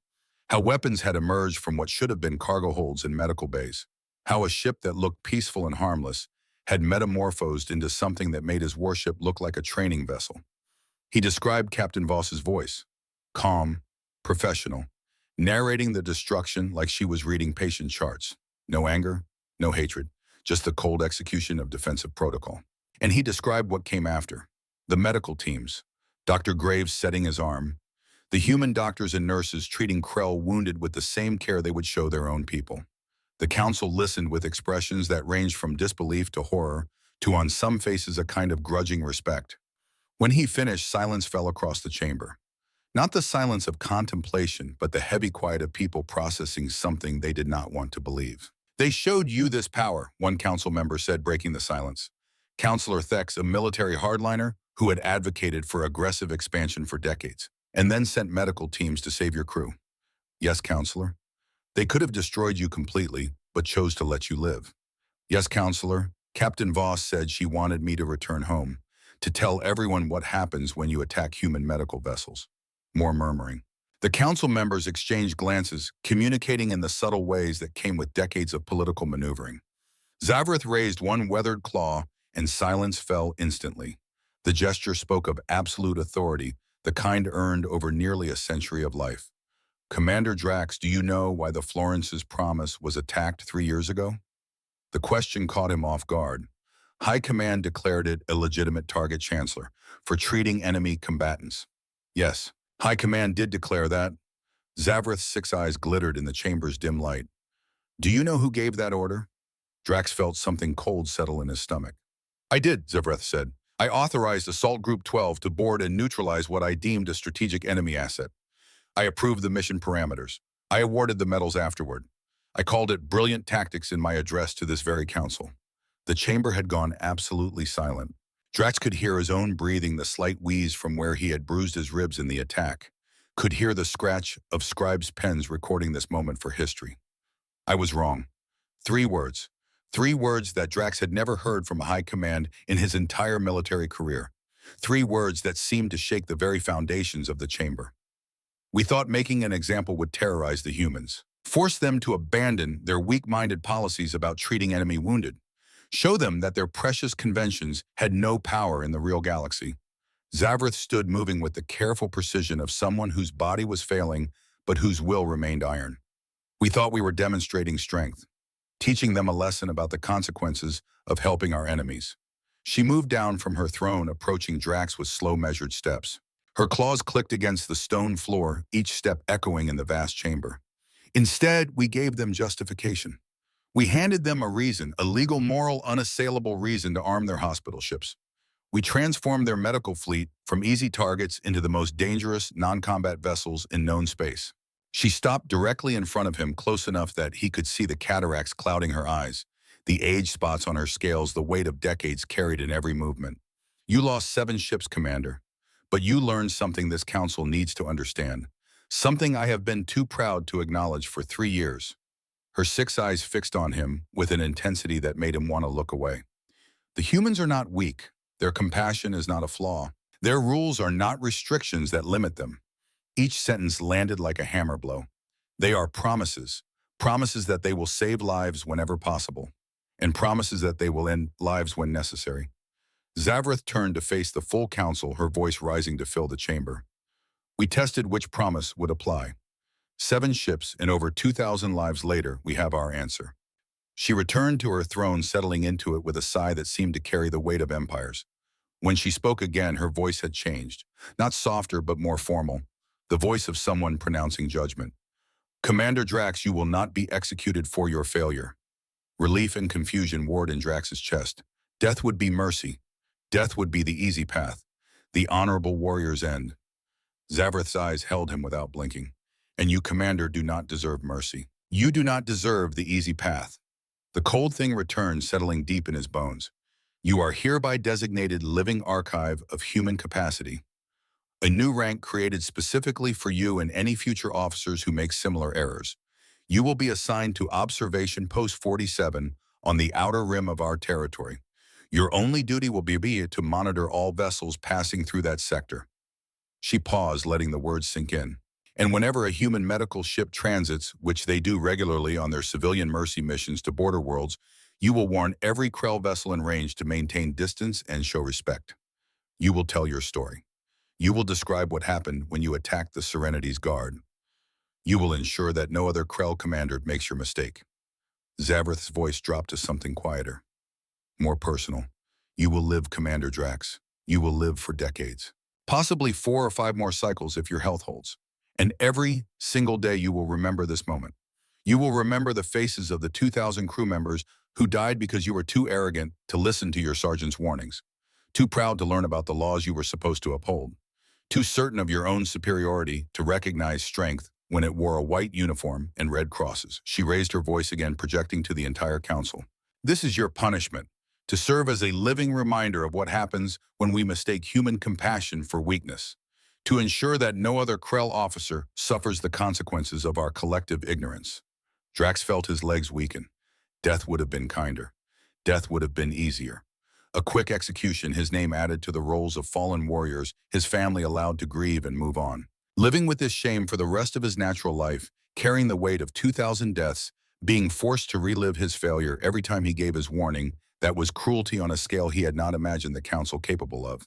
how weapons had emerged from what should have been cargo holds in medical bays, how a ship that looked peaceful and harmless had metamorphosed into something that made his warship look like a training vessel. He described Captain Voss's voice, calm, professional, narrating the destruction like she was reading patient charts. No anger, no hatred, just the cold execution of defensive protocol. And he described what came after. The medical teams, Dr. Graves setting his arm, the human doctors and nurses treating Krell wounded with the same care they would show their own people. The council listened with expressions that ranged from disbelief to horror, to on some faces a kind of grudging respect. When he finished, silence fell across the chamber. Not the silence of contemplation, but the heavy quiet of people processing something they did not want to believe. They showed you this power, one council member said, breaking the silence. Councillor Thex, a military hardliner who had advocated for aggressive expansion for decades, and then sent medical teams to save your crew. Yes, Counselor. They could have destroyed you completely, but chose to let you live. Yes, Counselor. Captain Voss said she wanted me to return home, to tell everyone what happens when you attack human medical vessels. More murmuring. The council members exchanged glances, communicating in the subtle ways that came with decades of political maneuvering. Zavrith raised one weathered claw, and silence fell instantly. The gesture spoke of absolute authority, the kind earned over nearly a century of life. Commander Drax, do you know why the Florence's Promise was attacked 3 years ago? The question caught him off guard. High Command declared it a legitimate target, Chancellor, for treating enemy combatants. Yes, High Command did declare that. Zavrith's 6 eyes glittered in the chamber's dim light. Do you know who gave that order? Drax felt something cold settle in his stomach. I did, Zavrith said. I authorized Assault Group 12 to board and neutralize what I deemed a strategic enemy asset. I approved the mission parameters. I awarded the medals afterward. I called it brilliant tactics in my address to this very council. The chamber had gone absolutely silent. Drax could hear his own breathing, the slight wheeze from where he had bruised his ribs in the attack. Could hear the scratch of scribes' pens recording this moment for history. I was wrong. 3 words. 3 words that Drax had never heard from High Command in his entire military career. 3 words that seemed to shake the very foundations of the chamber. We thought making an example would terrorize the humans, force them to abandon their weak-minded policies about treating enemy wounded, show them that their precious conventions had no power in the real galaxy. Zavrith stood moving with the careful precision of someone whose body was failing, but whose will remained iron. We thought we were demonstrating strength, teaching them a lesson about the consequences of helping our enemies. She moved down from her throne, approaching Drax with slow, measured steps. Her claws clicked against the stone floor, each step echoing in the vast chamber. Instead, we gave them justification. We handed them a reason, a legal, moral, unassailable reason to arm their hospital ships. We transformed their medical fleet from easy targets into the most dangerous non-combat vessels in known space. She stopped directly in front of him, close enough that he could see the cataracts clouding her eyes, the age spots on her scales, the weight of decades carried in every movement. You lost 7 ships, Commander. But you learned something this council needs to understand, something I have been too proud to acknowledge for 3 years. Her 6 eyes fixed on him with an intensity that made him want to look away. The humans are not weak. Their compassion is not a flaw. Their rules are not restrictions that limit them. Each sentence landed like a hammer blow. They are promises, promises that they will save lives whenever possible, and promises that they will end lives when necessary. Zavrith turned to face the full council, her voice rising to fill the chamber. We tested which promise would apply. 7 ships and over 2,000 lives later, we have our answer. She returned to her throne, settling into it with a sigh that seemed to carry the weight of empires. When she spoke again, her voice had changed, not softer but more formal, the voice of someone pronouncing judgment. Commander Drax, you will not be executed for your failure. Relief and confusion warred in Drax's chest. Death would be mercy. Death would be the easy path, the honorable warrior's end. Zavrith's eyes held him without blinking. And you, Commander, do not deserve mercy. You do not deserve the easy path. The cold thing returned, settling deep in his bones. You are hereby designated living archive of human capacity. A new rank created specifically for you and any future officers who make similar errors. You will be assigned to Observation Post 47 on the outer rim of our territory. Your only duty will be to monitor all vessels passing through that sector. She paused, letting the words sink in. And whenever a human medical ship transits, which they do regularly on their civilian mercy missions to border worlds, you will warn every Krell vessel in range to maintain distance and show respect. You will tell your story. You will describe what happened when you attacked the Serenity's guard. You will ensure that no other Krell commander makes your mistake. Zavrith's voice dropped to something quieter, more personal. You will live, Commander Drax. You will live for decades. Possibly 4 or 5 more cycles if your health holds. And every single day you will remember this moment. You will remember the faces of the 2,000 crew members who died because you were too arrogant to listen to your sergeant's warnings, too proud to learn about the laws you were supposed to uphold, too certain of your own superiority to recognize strength when it wore a white uniform and red crosses. She raised her voice again, projecting to the entire council. This is your punishment, to serve as a living reminder of what happens when we mistake human compassion for weakness, to ensure that no other Krell officer suffers the consequences of our collective ignorance. Drax felt his legs weaken. Death would have been kinder. Death would have been easier. A quick execution, his name added to the rolls of fallen warriors, his family allowed to grieve and move on. Living with this shame for the rest of his natural life, carrying the weight of 2,000 deaths, being forced to relive his failure every time he gave his warning, that was cruelty on a scale he had not imagined the council capable of.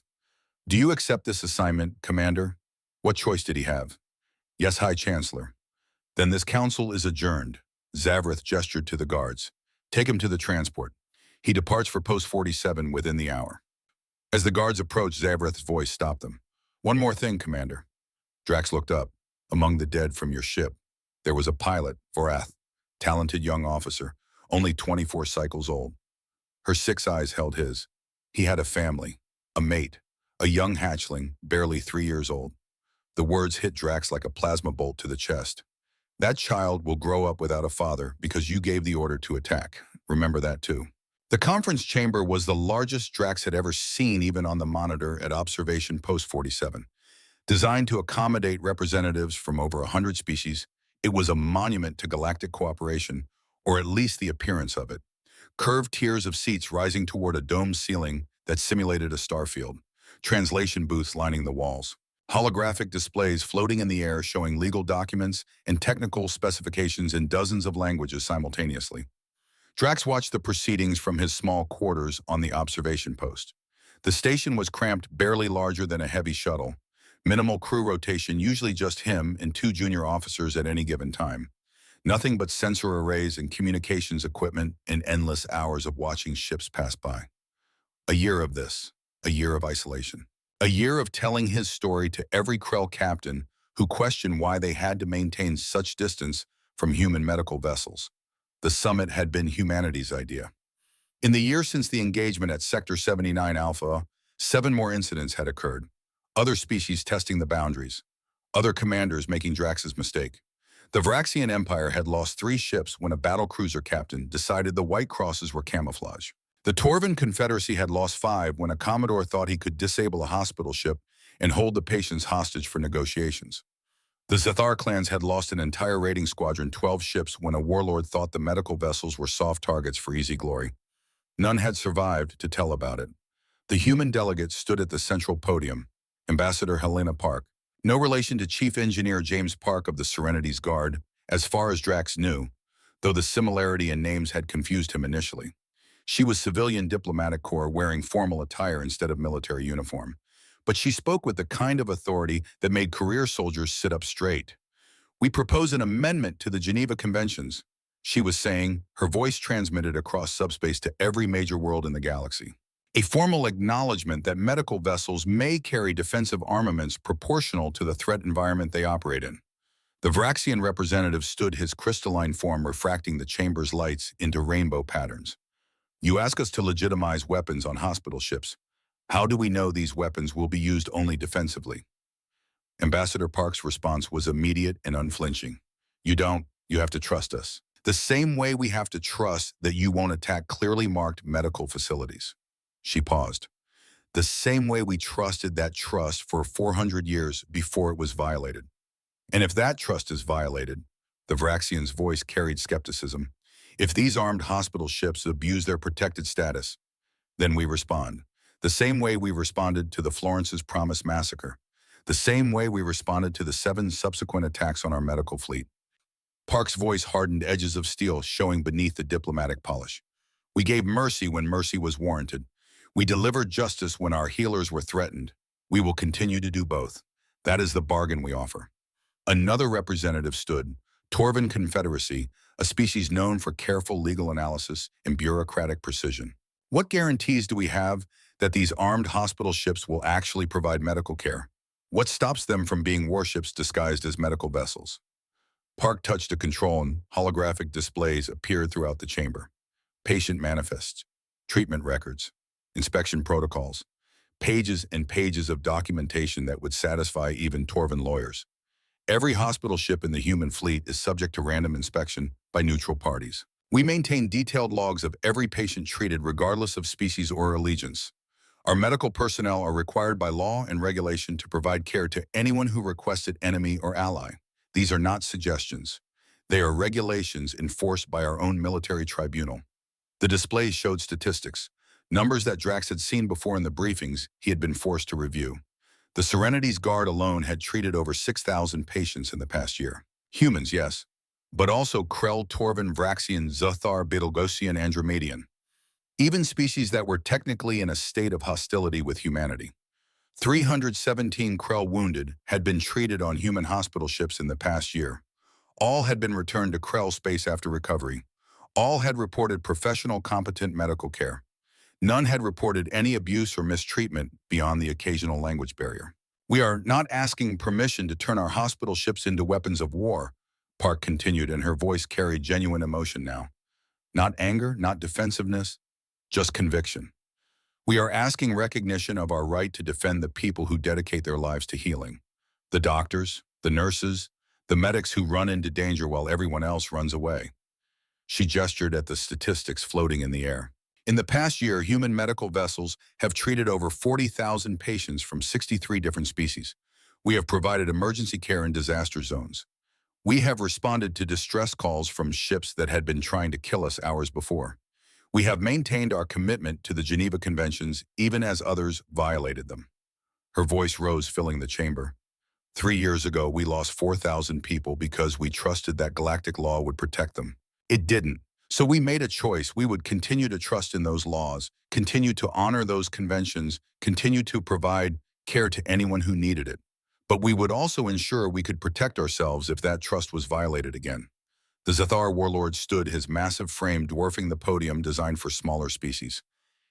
Do you accept this assignment, Commander? What choice did he have? Yes, High Chancellor. Then this council is adjourned. Zavrith gestured to the guards. Take him to the transport. He departs for post 47 within the hour. As the guards approached, Zavrith's voice stopped them. One more thing, Commander. Drax looked up. Among the dead from your ship, there was a pilot, Vorath, talented young officer, only 24 cycles old. Her 6 eyes held his. He had a family, a mate, a young hatchling, barely 3 years old. The words hit Drax like a plasma bolt to the chest. That child will grow up without a father because you gave the order to attack. Remember that too. The conference chamber was the largest Drax had ever seen, even on the monitor at Observation Post 47. Designed to accommodate representatives from over 100 species, it was a monument to galactic cooperation, or at least the appearance of it. Curved tiers of seats rising toward a domed ceiling that simulated a starfield. Translation booths lining the walls. Holographic displays floating in the air showing legal documents and technical specifications in dozens of languages simultaneously. Drax watched the proceedings from his small quarters on the observation post. The station was cramped, barely larger than a heavy shuttle. Minimal crew rotation, usually just him and 2 junior officers at any given time. Nothing but sensor arrays and communications equipment and endless hours of watching ships pass by. A year of this, a year of isolation. A year of telling his story to every Krell captain who questioned why they had to maintain such distance from human medical vessels. The summit had been humanity's idea. In the year since the engagement at Sector 79 Alpha, 7 more incidents had occurred. Other species testing the boundaries. Other commanders making Drax's mistake. The Vraxian Empire had lost 3 ships when a battlecruiser captain decided the white crosses were camouflage. The Torvan Confederacy had lost 5 when a Commodore thought he could disable a hospital ship and hold the patients hostage for negotiations. The Zathar clans had lost an entire raiding squadron, 12 ships, when a warlord thought the medical vessels were soft targets for easy glory. None had survived to tell about it. The human delegates stood at the central podium. Ambassador Helena Park, no relation to Chief Engineer James Park of the Serenity's Guard, as far as Drax knew, though the similarity in names had confused him initially. She was civilian diplomatic corps wearing formal attire instead of military uniform. But she spoke with the kind of authority that made career soldiers sit up straight. We propose an amendment to the Geneva Conventions, she was saying, her voice transmitted across subspace to every major world in the galaxy. A formal acknowledgement that medical vessels may carry defensive armaments proportional to the threat environment they operate in. The Vraxian representative stood, his crystalline form refracting the chamber's lights into rainbow patterns. You ask us to legitimize weapons on hospital ships. How do we know these weapons will be used only defensively? Ambassador Park's response was immediate and unflinching. You don't. You have to trust us. The same way we have to trust that you won't attack clearly marked medical facilities. She paused. The same way we trusted that trust for 400 years before it was violated. And if that trust is violated, the Vraxian's voice carried skepticism. If these armed hospital ships abuse their protected status, then we respond. The same way we responded to the Florence's Promise massacre. The same way we responded to the 7 subsequent attacks on our medical fleet. Park's voice hardened, edges of steel showing beneath the diplomatic polish. We gave mercy when mercy was warranted. We delivered justice when our healers were threatened. We will continue to do both. That is the bargain we offer. Another representative stood, Torvan Confederacy, a species known for careful legal analysis and bureaucratic precision. What guarantees do we have that these armed hospital ships will actually provide medical care? What stops them from being warships disguised as medical vessels? Park touched a control and holographic displays appeared throughout the chamber. Patient manifests, treatment records, inspection protocols, pages and pages of documentation that would satisfy even Torvin lawyers. Every hospital ship in the human fleet is subject to random inspection by neutral parties. We maintain detailed logs of every patient treated regardless of species or allegiance. Our medical personnel are required by law and regulation to provide care to anyone who requested enemy or ally. These are not suggestions. They are regulations enforced by our own military tribunal. The displays showed statistics, numbers that Drax had seen before in the briefings he had been forced to review. The Serenity's Guard alone had treated over 6,000 patients in the past year. Humans, yes, but also Krell, Torvin, Vraxian, Zuthar, Betelgeuse, Andromedian. Even species that were technically in a state of hostility with humanity. 317 Krell wounded had been treated on human hospital ships in the past year. All had been returned to Krell space after recovery. All had reported professional, competent medical care. None had reported any abuse or mistreatment beyond the occasional language barrier. We are not asking permission to turn our hospital ships into weapons of war, Park continued, and her voice carried genuine emotion now. Not anger, not defensiveness, just conviction. We are asking recognition of our right to defend the people who dedicate their lives to healing. The doctors, the nurses, the medics who run into danger while everyone else runs away. She gestured at the statistics floating in the air. In the past year, human medical vessels have treated over 40,000 patients from 63 different species. We have provided emergency care in disaster zones. We have responded to distress calls from ships that had been trying to kill us hours before. We have maintained our commitment to the Geneva Conventions even as others violated them. Her voice rose, filling the chamber. 3 years ago, we lost 4,000 people because we trusted that galactic law would protect them. It didn't. So we made a choice. We would continue to trust in those laws, continue to honor those conventions, continue to provide care to anyone who needed it. But we would also ensure we could protect ourselves if that trust was violated again. The Zathar warlord stood, his massive frame dwarfing the podium designed for smaller species.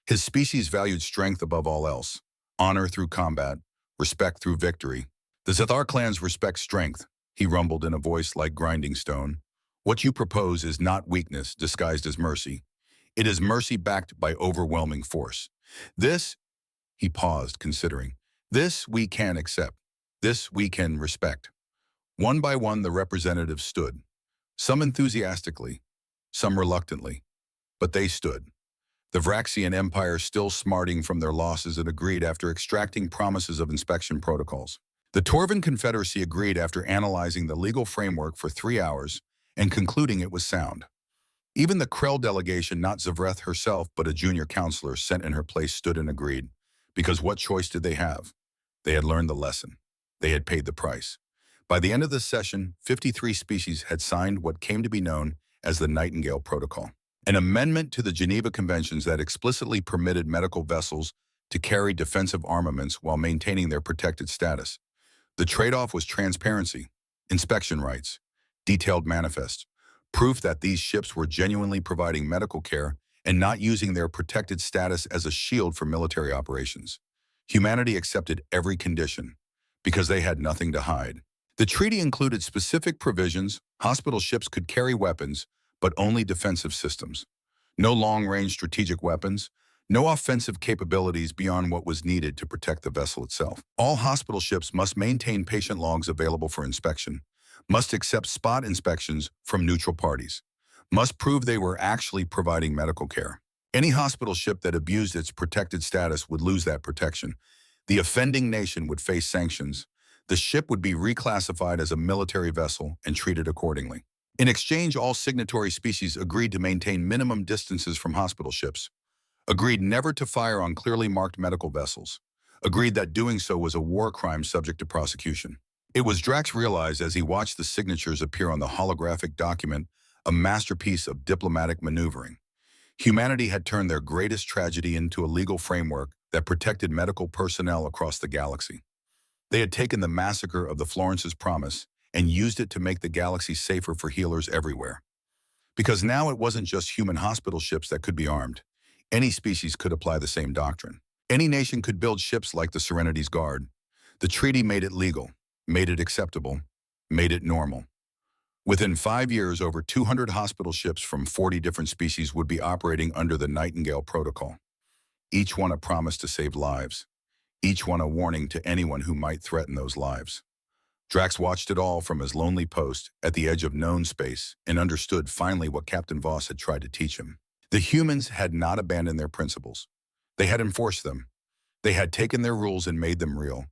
His species valued strength above all else, honor through combat, respect through victory. The Zathar clans respect strength, he rumbled in a voice like grinding stone. What you propose is not weakness disguised as mercy. It is mercy backed by overwhelming force. This, he paused, considering, this we can accept. This we can respect. One by one, the representatives stood. Some enthusiastically, some reluctantly, but they stood. The Vraxian Empire, still smarting from their losses, had agreed after extracting promises of inspection protocols. The Torvin Confederacy agreed after analyzing the legal framework for 3 hours and concluding it was sound. Even the Krell delegation, not Zavreth herself, but a junior counselor sent in her place, stood and agreed. Because what choice did they have? They had learned the lesson. They had paid the price. By the end of the session, 53 species had signed what came to be known as the Nightingale Protocol, an amendment to the Geneva Conventions that explicitly permitted medical vessels to carry defensive armaments while maintaining their protected status. The trade-off was transparency, inspection rights, detailed manifests, proof that these ships were genuinely providing medical care and not using their protected status as a shield for military operations. Humanity accepted every condition because they had nothing to hide. The treaty included specific provisions. Hospital ships could carry weapons, but only defensive systems. No long-range strategic weapons, no offensive capabilities beyond what was needed to protect the vessel itself. All hospital ships must maintain patient logs available for inspection, must accept spot inspections from neutral parties, must prove they were actually providing medical care. Any hospital ship that abused its protected status would lose that protection. The offending nation would face sanctions. The ship would be reclassified as a military vessel and treated accordingly. In exchange, all signatory species agreed to maintain minimum distances from hospital ships, agreed never to fire on clearly marked medical vessels, agreed that doing so was a war crime subject to prosecution. It was, Drax realized as he watched the signatures appear on the holographic document, a masterpiece of diplomatic maneuvering. Humanity had turned their greatest tragedy into a legal framework that protected medical personnel across the galaxy. They had taken the massacre of the Florence's Promise and used it to make the galaxy safer for healers everywhere. Because now it wasn't just human hospital ships that could be armed. Any species could apply the same doctrine. Any nation could build ships like the Serenity's Guard. The treaty made it legal, made it acceptable, made it normal. Within 5 years, over 200 hospital ships from 40 different species would be operating under the Nightingale Protocol, each one a promise to save lives, each one a warning to anyone who might threaten those lives. Drax watched it all from his lonely post at the edge of known space and understood finally what Captain Voss had tried to teach him. The humans had not abandoned their principles. They had enforced them. They had taken their rules and made them real.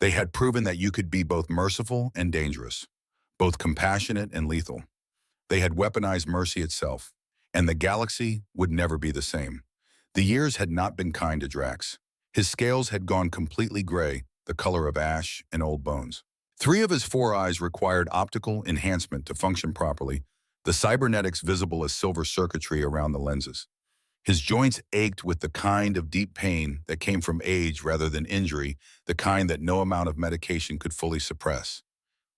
They had proven that you could be both merciful and dangerous, both compassionate and lethal. They had weaponized mercy itself, and the galaxy would never be the same. The years had not been kind to Drax. His scales had gone completely gray, the color of ash and old bones. 3 of his 4 eyes required optical enhancement to function properly, the cybernetics visible as silver circuitry around the lenses. His joints ached with the kind of deep pain that came from age rather than injury, the kind that no amount of medication could fully suppress.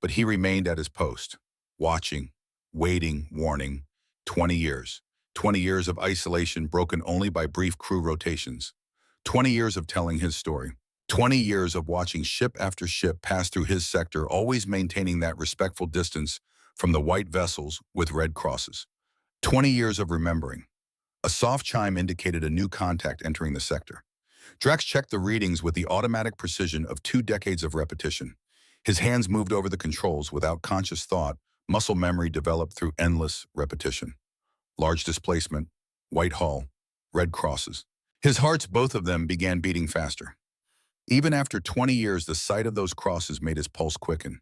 But he remained at his post, watching, waiting, warning. 20 years. 20 years of isolation broken only by brief crew rotations. 20 years of telling his story. 20 years of watching ship after ship pass through his sector, always maintaining that respectful distance from the white vessels with red crosses. 20 years of remembering. A soft chime indicated a new contact entering the sector. Drax checked the readings with the automatic precision of 2 decades of repetition. His hands moved over the controls without conscious thought, muscle memory developed through endless repetition. Large displacement, white hull, red crosses. His hearts, both of them, began beating faster. Even after 20 years, the sight of those crosses made his pulse quicken,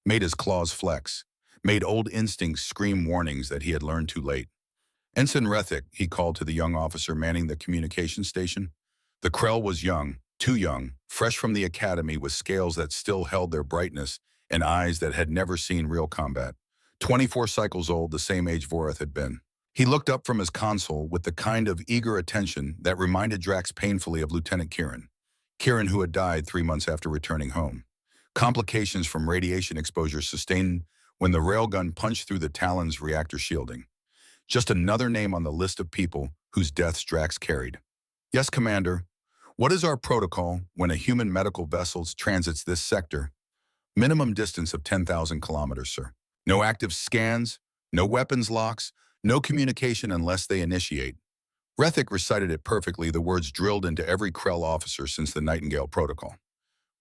made his claws flex, made old instincts scream warnings that he had learned too late. "Ensign Rethick," he called to the young officer manning the communication station. The Krell was young, too young, fresh from the academy with scales that still held their brightness and eyes that had never seen real combat. 24 cycles old, the same age Vorath had been. He looked up from his console with the kind of eager attention that reminded Drax painfully of Lieutenant Kieran. Kieran, who had died 3 months after returning home. Complications from radiation exposure sustained when the railgun punched through the Talon's reactor shielding. Just another name on the list of people whose deaths Drax carried. "Yes, Commander. What is our protocol when a human medical vessel transits this sector?" "Minimum distance of 10,000 kilometers, sir. No active scans, no weapons locks, no communication unless they initiate." Rethick recited it perfectly, the words drilled into every Krell officer since the Nightingale Protocol.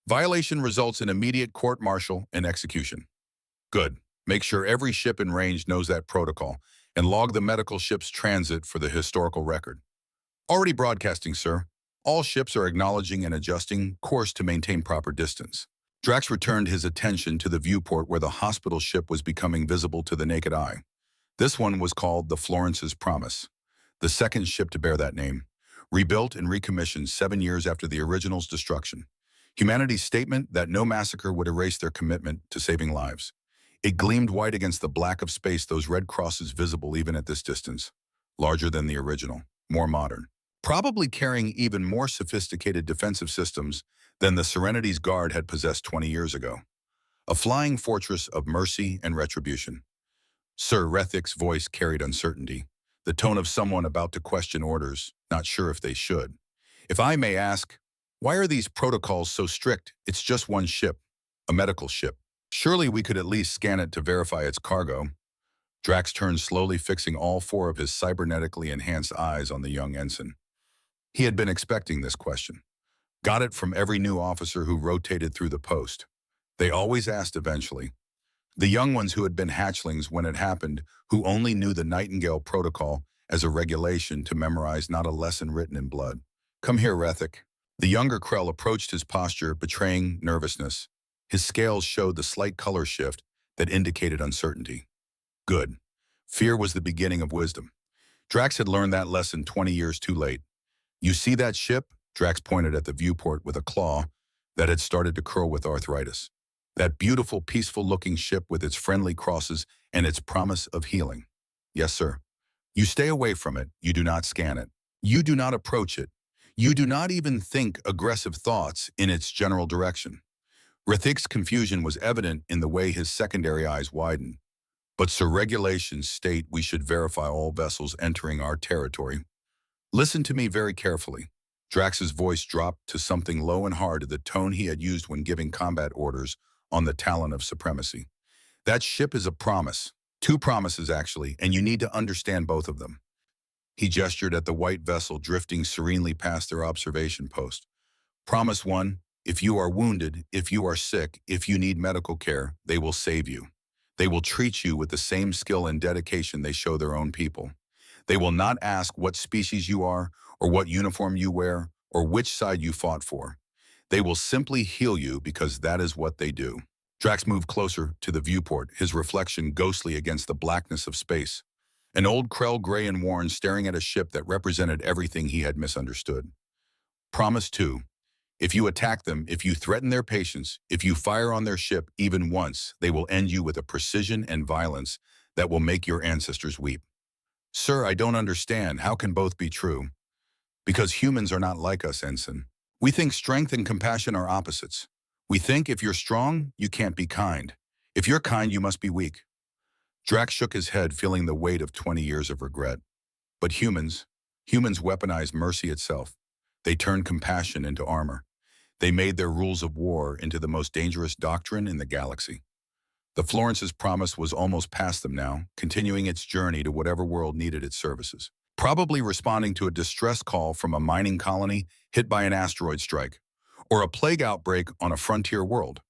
"Violation results in immediate court-martial and execution." "Good. Make sure every ship in range knows that protocol, and log the medical ship's transit for the historical record." "Already broadcasting, sir. All ships are acknowledging and adjusting course to maintain proper distance." Drax returned his attention to the viewport where the hospital ship was becoming visible to the naked eye. This one was called the Florence's Promise, the second ship to bear that name, rebuilt and recommissioned 7 years after the original's destruction. Humanity's statement that no massacre would erase their commitment to saving lives. It gleamed white against the black of space, those red crosses visible even at this distance. Larger than the original, more modern. Probably carrying even more sophisticated defensive systems than the Serenity's guard had possessed 20 years ago. A flying fortress of mercy and retribution. Sir Rethick's voice carried uncertainty, the tone of someone about to question orders, not sure if they should. "If I may ask, why are these protocols so strict? It's just one ship, a medical ship. Surely we could at least scan it to verify its cargo." Drax turned slowly, fixing all 4 of his cybernetically enhanced eyes on the young ensign. He had been expecting this question. Got it from every new officer who rotated through the post. They always asked eventually. The young ones who had been hatchlings when it happened, who only knew the Nightingale Protocol as a regulation to memorize, not a lesson written in blood. "Come here, Rethick." The younger Krell approached, his posture betraying nervousness. His scales showed the slight color shift that indicated uncertainty. Good. Fear was the beginning of wisdom. Drax had learned that lesson 20 years too late. "You see that ship?" Drax pointed at the viewport with a claw that had started to curl with arthritis. "That beautiful, peaceful-looking ship with its friendly crosses and its promise of healing." "Yes, sir." "You stay away from it. You do not scan it. You do not approach it. You do not even think aggressive thoughts in its general direction." Rethick's confusion was evident in the way his secondary eyes widened. "But sir, regulations state we should verify all vessels entering our territory." "Listen to me very carefully." Drax's voice dropped to something low and hard, the tone he had used when giving combat orders on the Talon of Supremacy. "That ship is a promise. Two promises, actually, and you need to understand both of them. He gestured at the white vessel drifting serenely past their observation post. Promise one, if you are wounded, if you are sick, if you need medical care, they will save you. They will treat you with the same skill and dedication they show their own people. They will not ask what species you are, or what uniform you wear, or which side you fought for. They will simply heal you because that is what they do. Drax moved closer to the viewport, his reflection ghostly against the blackness of space. An old Krell, gray and worn, staring at a ship that represented everything he had misunderstood. Promise two. If you attack them, if you threaten their patience, if you fire on their ship even once, they will end you with a precision and violence that will make your ancestors weep. Sir, I don't understand. How can both be true? Because humans are not like us, Ensign. We think strength and compassion are opposites. We think if you're strong, you can't be kind. If you're kind, you must be weak. Drax shook his head, feeling the weight of 20 years of regret. But humans weaponized mercy itself. They turned compassion into armor. They made their rules of war into the most dangerous doctrine in the galaxy. The Florence's promise was almost past them now, continuing its journey to whatever world needed its services. Probably responding to a distress call from a mining colony hit by an asteroid strike, or a plague outbreak on a frontier world,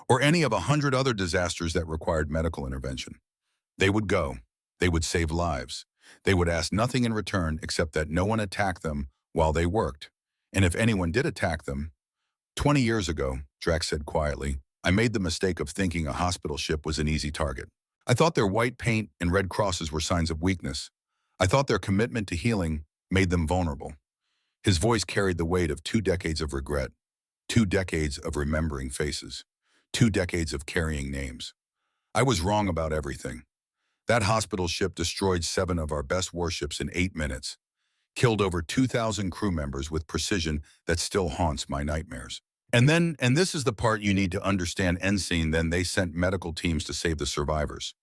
or any of 100 other disasters that required medical intervention. They would go. They would save lives. They would ask nothing in return except that no one attack them while they worked. And if anyone did attack them, 20 years ago, Drax said quietly, I made the mistake of thinking a hospital ship was an easy target. I thought their white paint and red crosses were signs of weakness. I thought their commitment to healing made them vulnerable. His voice carried the weight of 2 decades of regret, 2 decades of remembering faces, 2 decades of carrying names. I was wrong about everything. That hospital ship destroyed 7 of our best warships in 8 minutes, killed over 2,000 crew members with precision that still haunts my nightmares. And this is the part you need to understand, Ensign, then they sent medical teams to save the survivors.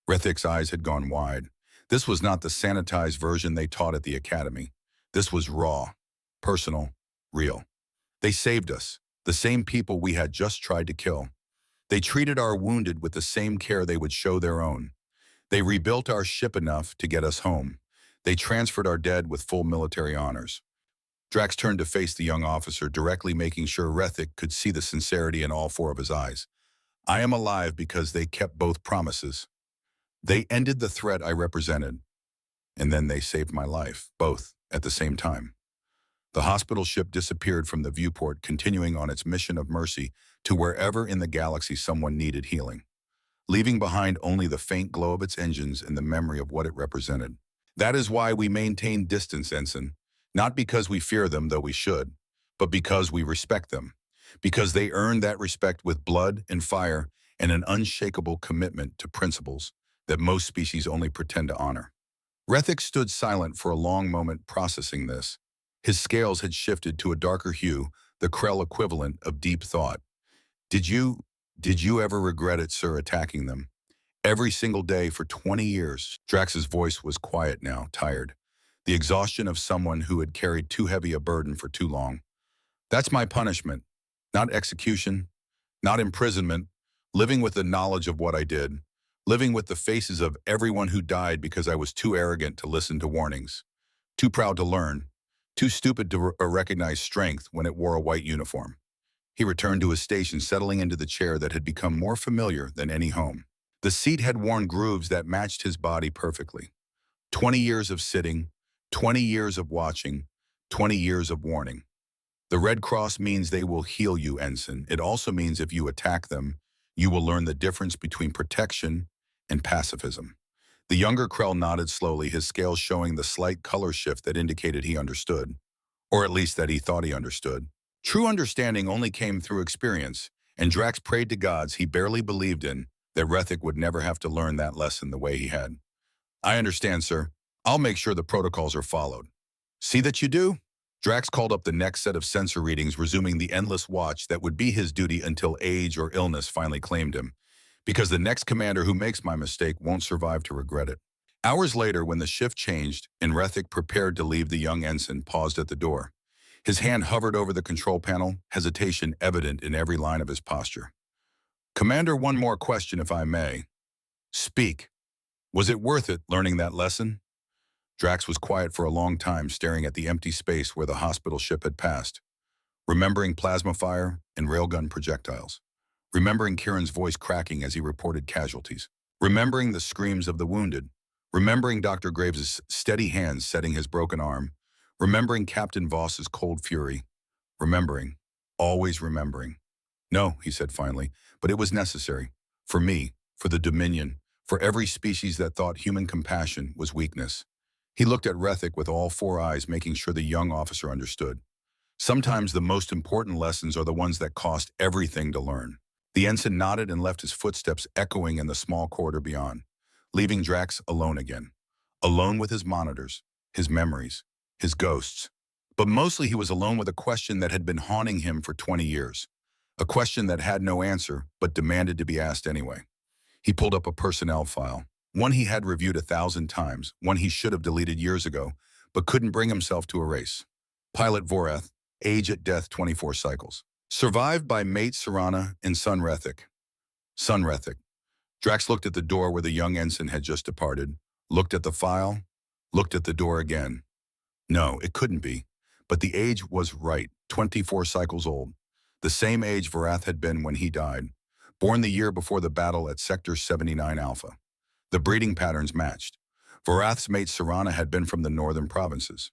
Rethik's eyes had gone wide. This was not the sanitized version they taught at the academy. This was raw, personal, real. They saved us, the same people we had just tried to kill. They treated our wounded with the same care they would show their own. They rebuilt our ship enough to get us home. They transferred our dead with full military honors. Drax turned to face the young officer, directly making sure Rethik could see the sincerity in all 4 of his eyes. I am alive because they kept both promises. They ended the threat I represented, and then they saved my life, both at the same time. The hospital ship disappeared from the viewport, continuing on its mission of mercy to wherever in the galaxy someone needed healing, leaving behind only the faint glow of its engines and the memory of what it represented. That is why we maintain distance, Ensign. Not because we fear them, though we should, but because we respect them. Because they earned that respect with blood and fire and an unshakable commitment to principles that most species only pretend to honor. Rethik stood silent for a long moment, processing this. His scales had shifted to a darker hue, the Krell equivalent of deep thought. Did you ever regret it, sir, attacking them? Every single day for 20 years. Drax's voice was quiet now, tired. The exhaustion of someone who had carried too heavy a burden for too long. That's my punishment. Not execution, not imprisonment, living with the knowledge of what I did, living with the faces of everyone who died because I was too arrogant to listen to warnings, too proud to learn, too stupid to recognize strength when it wore a white uniform. He returned to his station, settling into the chair that had become more familiar than any home. The seat had worn grooves that matched his body perfectly. 20 years of sitting, 20 years of watching, 20 years of warning. The Red Cross means they will heal you, Ensign. It also means if you attack them, you will learn the difference between protection and pacifism. The younger Krell nodded slowly, his scales showing the slight color shift that indicated he understood, or at least that he thought he understood. True understanding only came through experience, and Drax prayed to gods he barely believed in that Rethik would never have to learn that lesson the way he had. I understand, sir. I'll make sure the protocols are followed. See that you do? Drax called up the next set of sensor readings, resuming the endless watch that would be his duty until age or illness finally claimed him, because the next commander who makes my mistake won't survive to regret it. Hours later, when the shift changed and Rethik prepared to leave, the young ensign paused at the door. His hand hovered over the control panel, hesitation evident in every line of his posture. Commander, one more question if I may. Speak. Was it worth it, learning that lesson? Drax was quiet for a long time, staring at the empty space where the hospital ship had passed, remembering plasma fire and railgun projectiles, remembering Kieran's voice cracking as he reported casualties, remembering the screams of the wounded, remembering Dr. Graves' steady hands setting his broken arm, remembering Captain Voss's cold fury, remembering, always remembering. No, he said finally, but it was necessary. For me, for the Dominion, for every species that thought human compassion was weakness. He looked at Rethik with all four eyes, making sure the young officer understood. Sometimes the most important lessons are the ones that cost everything to learn. The ensign nodded and left his footsteps echoing in the small corridor beyond, leaving Drax alone again. Alone with his monitors, his memories, his ghosts. But mostly he was alone with a question that had been haunting him for 20 years. A question that had no answer, but demanded to be asked anyway. He pulled up a personnel file, one he had reviewed 1,000 times, one he should have deleted years ago, but couldn't bring himself to erase. Pilot Vorath, age at death 24 cycles. Survived by mate Serana and son Rethik. Son Rethik. Drax looked at the door where the young ensign had just departed, looked at the file, looked at the door again. No, it couldn't be. But the age was right, 24 cycles old. The same age Vorath had been when he died, born the year before the battle at Sector 79 Alpha. The breeding patterns matched. Vorath's mate Serana had been from the northern provinces.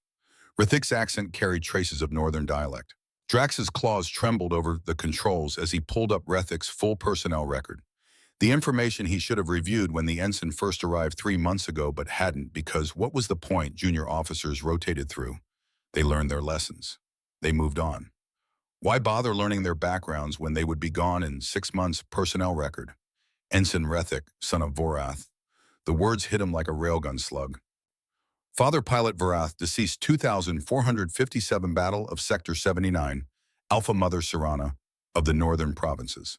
Rethik's accent carried traces of northern dialect. Drax's claws trembled over the controls as he pulled up Rethik's full personnel record. The information he should have reviewed when the ensign first arrived 3 months ago but hadn't, because what was the point? Junior officers rotated through. They learned their lessons. They moved on. Why bother learning their backgrounds when they would be gone in 6 months? Personnel record. Ensign Rethik, son of Vorath. The words hit him like a railgun slug. Father Pilot Vorath, deceased 2457, Battle of Sector 79, Alpha Mother Serana, of the Northern Provinces.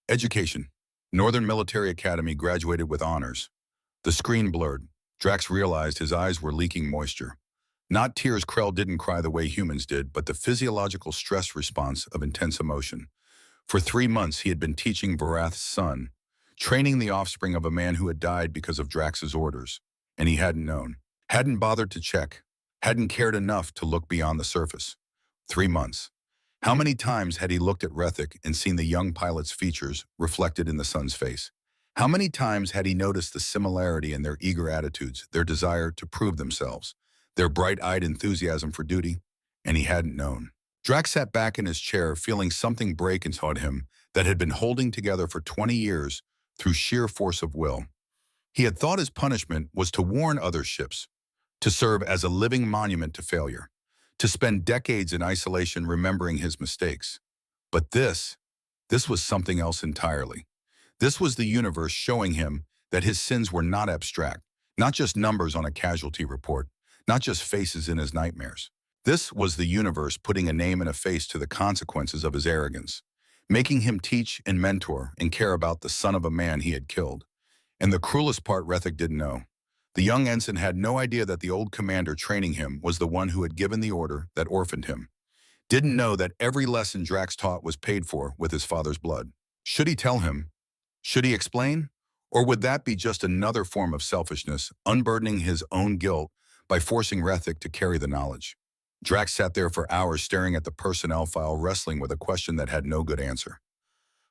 Education. Northern Military Academy, graduated with honors. The screen blurred. Drax realized his eyes were leaking moisture. Not tears. Krell didn't cry the way humans did, but the physiological stress response of intense emotion. For 3 months, he had been teaching Vorath's son, training the offspring of a man who had died because of Drax's orders, and he hadn't known. Hadn't bothered to check, hadn't cared enough to look beyond the surface. 3 months. How many times had he looked at Rethik and seen the young pilot's features reflected in the son's face? How many times had he noticed the similarity in their eager attitudes, their desire to prove themselves, their bright-eyed enthusiasm for duty? And he hadn't known. Drax sat back in his chair, feeling something break inside him that had been holding together for 20 years through sheer force of will. He had thought his punishment was to warn other ships, to serve as a living monument to failure, to spend decades in isolation remembering his mistakes. But this was something else entirely. This was the universe showing him that his sins were not abstract, not just numbers on a casualty report, not just faces in his nightmares. This was the universe putting a name and a face to the consequences of his arrogance, making him teach and mentor and care about the son of a man he had killed. And the cruelest part Rethik didn't know. The young ensign had no idea that the old commander training him was the one who had given the order that orphaned him. Didn't know that every lesson Drax taught was paid for with his father's blood. Should he tell him? Should he explain? Or would that be just another form of selfishness, unburdening his own guilt by forcing Rethik to carry the knowledge? Drax sat there for hours staring at the personnel file, wrestling with a question that had no good answer.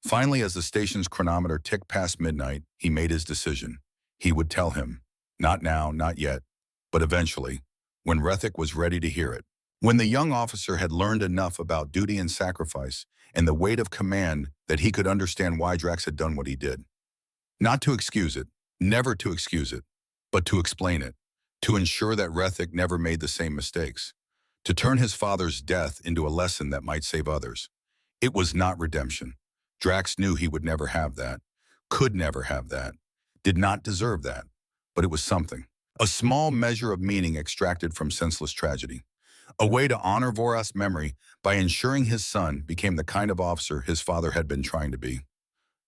Finally, as the station's chronometer ticked past midnight, he made his decision. He would tell him. Not now, not yet, but eventually, when Rethik was ready to hear it. When the young officer had learned enough about duty and sacrifice and the weight of command that he could understand why Drax had done what he did. Not to excuse it, never to excuse it, but to explain it, to ensure that Rethik never made the same mistakes, to turn his father's death into a lesson that might save others. It was not redemption. Drax knew he would never have that, could never have that, did not deserve that. But it was something. A small measure of meaning extracted from senseless tragedy. A way to honor Vorath's memory by ensuring his son became the kind of officer his father had been trying to be.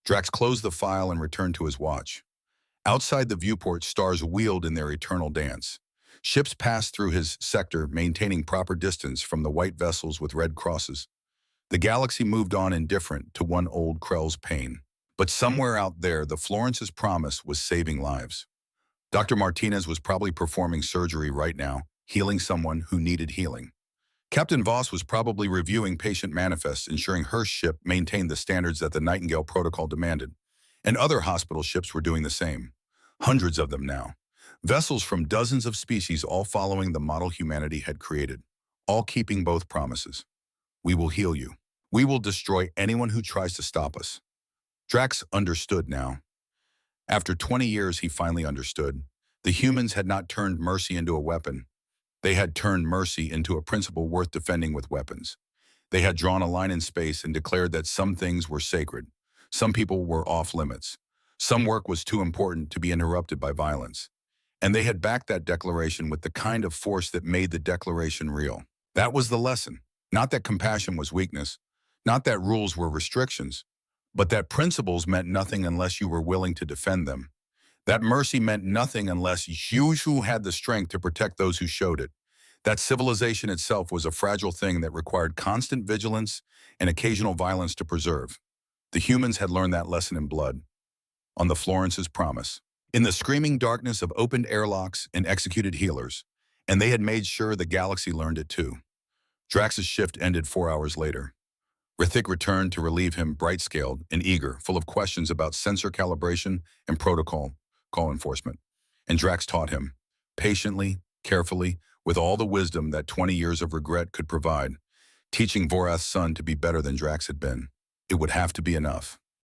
Drax closed the file and returned to his watch. Outside the viewport, stars wheeled in their eternal dance. Ships passed through his sector, maintaining proper distance from the white vessels with red crosses. The galaxy moved on indifferent to one old Krell's pain. But somewhere out there, the Florence's promise was saving lives. Dr. Martinez was probably performing surgery right now, healing someone who needed healing. Captain Voss was probably reviewing patient manifests, ensuring her ship maintained the standards that the Nightingale Protocol demanded. And other hospital ships were doing the same. Hundreds of them now. Vessels from dozens of species all following the model humanity had created, all keeping both promises. We will heal you. We will destroy anyone who tries to stop us. Drax understood now. After 20 years, he finally understood. The humans had not turned mercy into a weapon. They had turned mercy into a principle worth defending with weapons. They had drawn a line in space and declared that some things were sacred. Some people were off limits. Some work was too important to be interrupted by violence. And they had backed that declaration with the kind of force that made the declaration real. That was the lesson. Not that compassion was weakness, not that rules were restrictions, but that principles meant nothing unless you were willing to defend them. That mercy meant nothing unless you had the strength to protect those who showed it. That civilization itself was a fragile thing that required constant vigilance and occasional violence to preserve. The humans had learned that lesson in blood, on the Florence's promise, in the screaming darkness of opened airlocks and executed healers, and they had made sure the galaxy learned it too. Drax's shift ended 4 hours later. Rithik returned to relieve him, bright-scaled and eager, full of questions about sensor calibration and protocol call enforcement. And Drax taught him, patiently, carefully, with all the wisdom that 20 years of regret could provide, teaching Vorath's son to be better than Drax had been. It would have to be enough.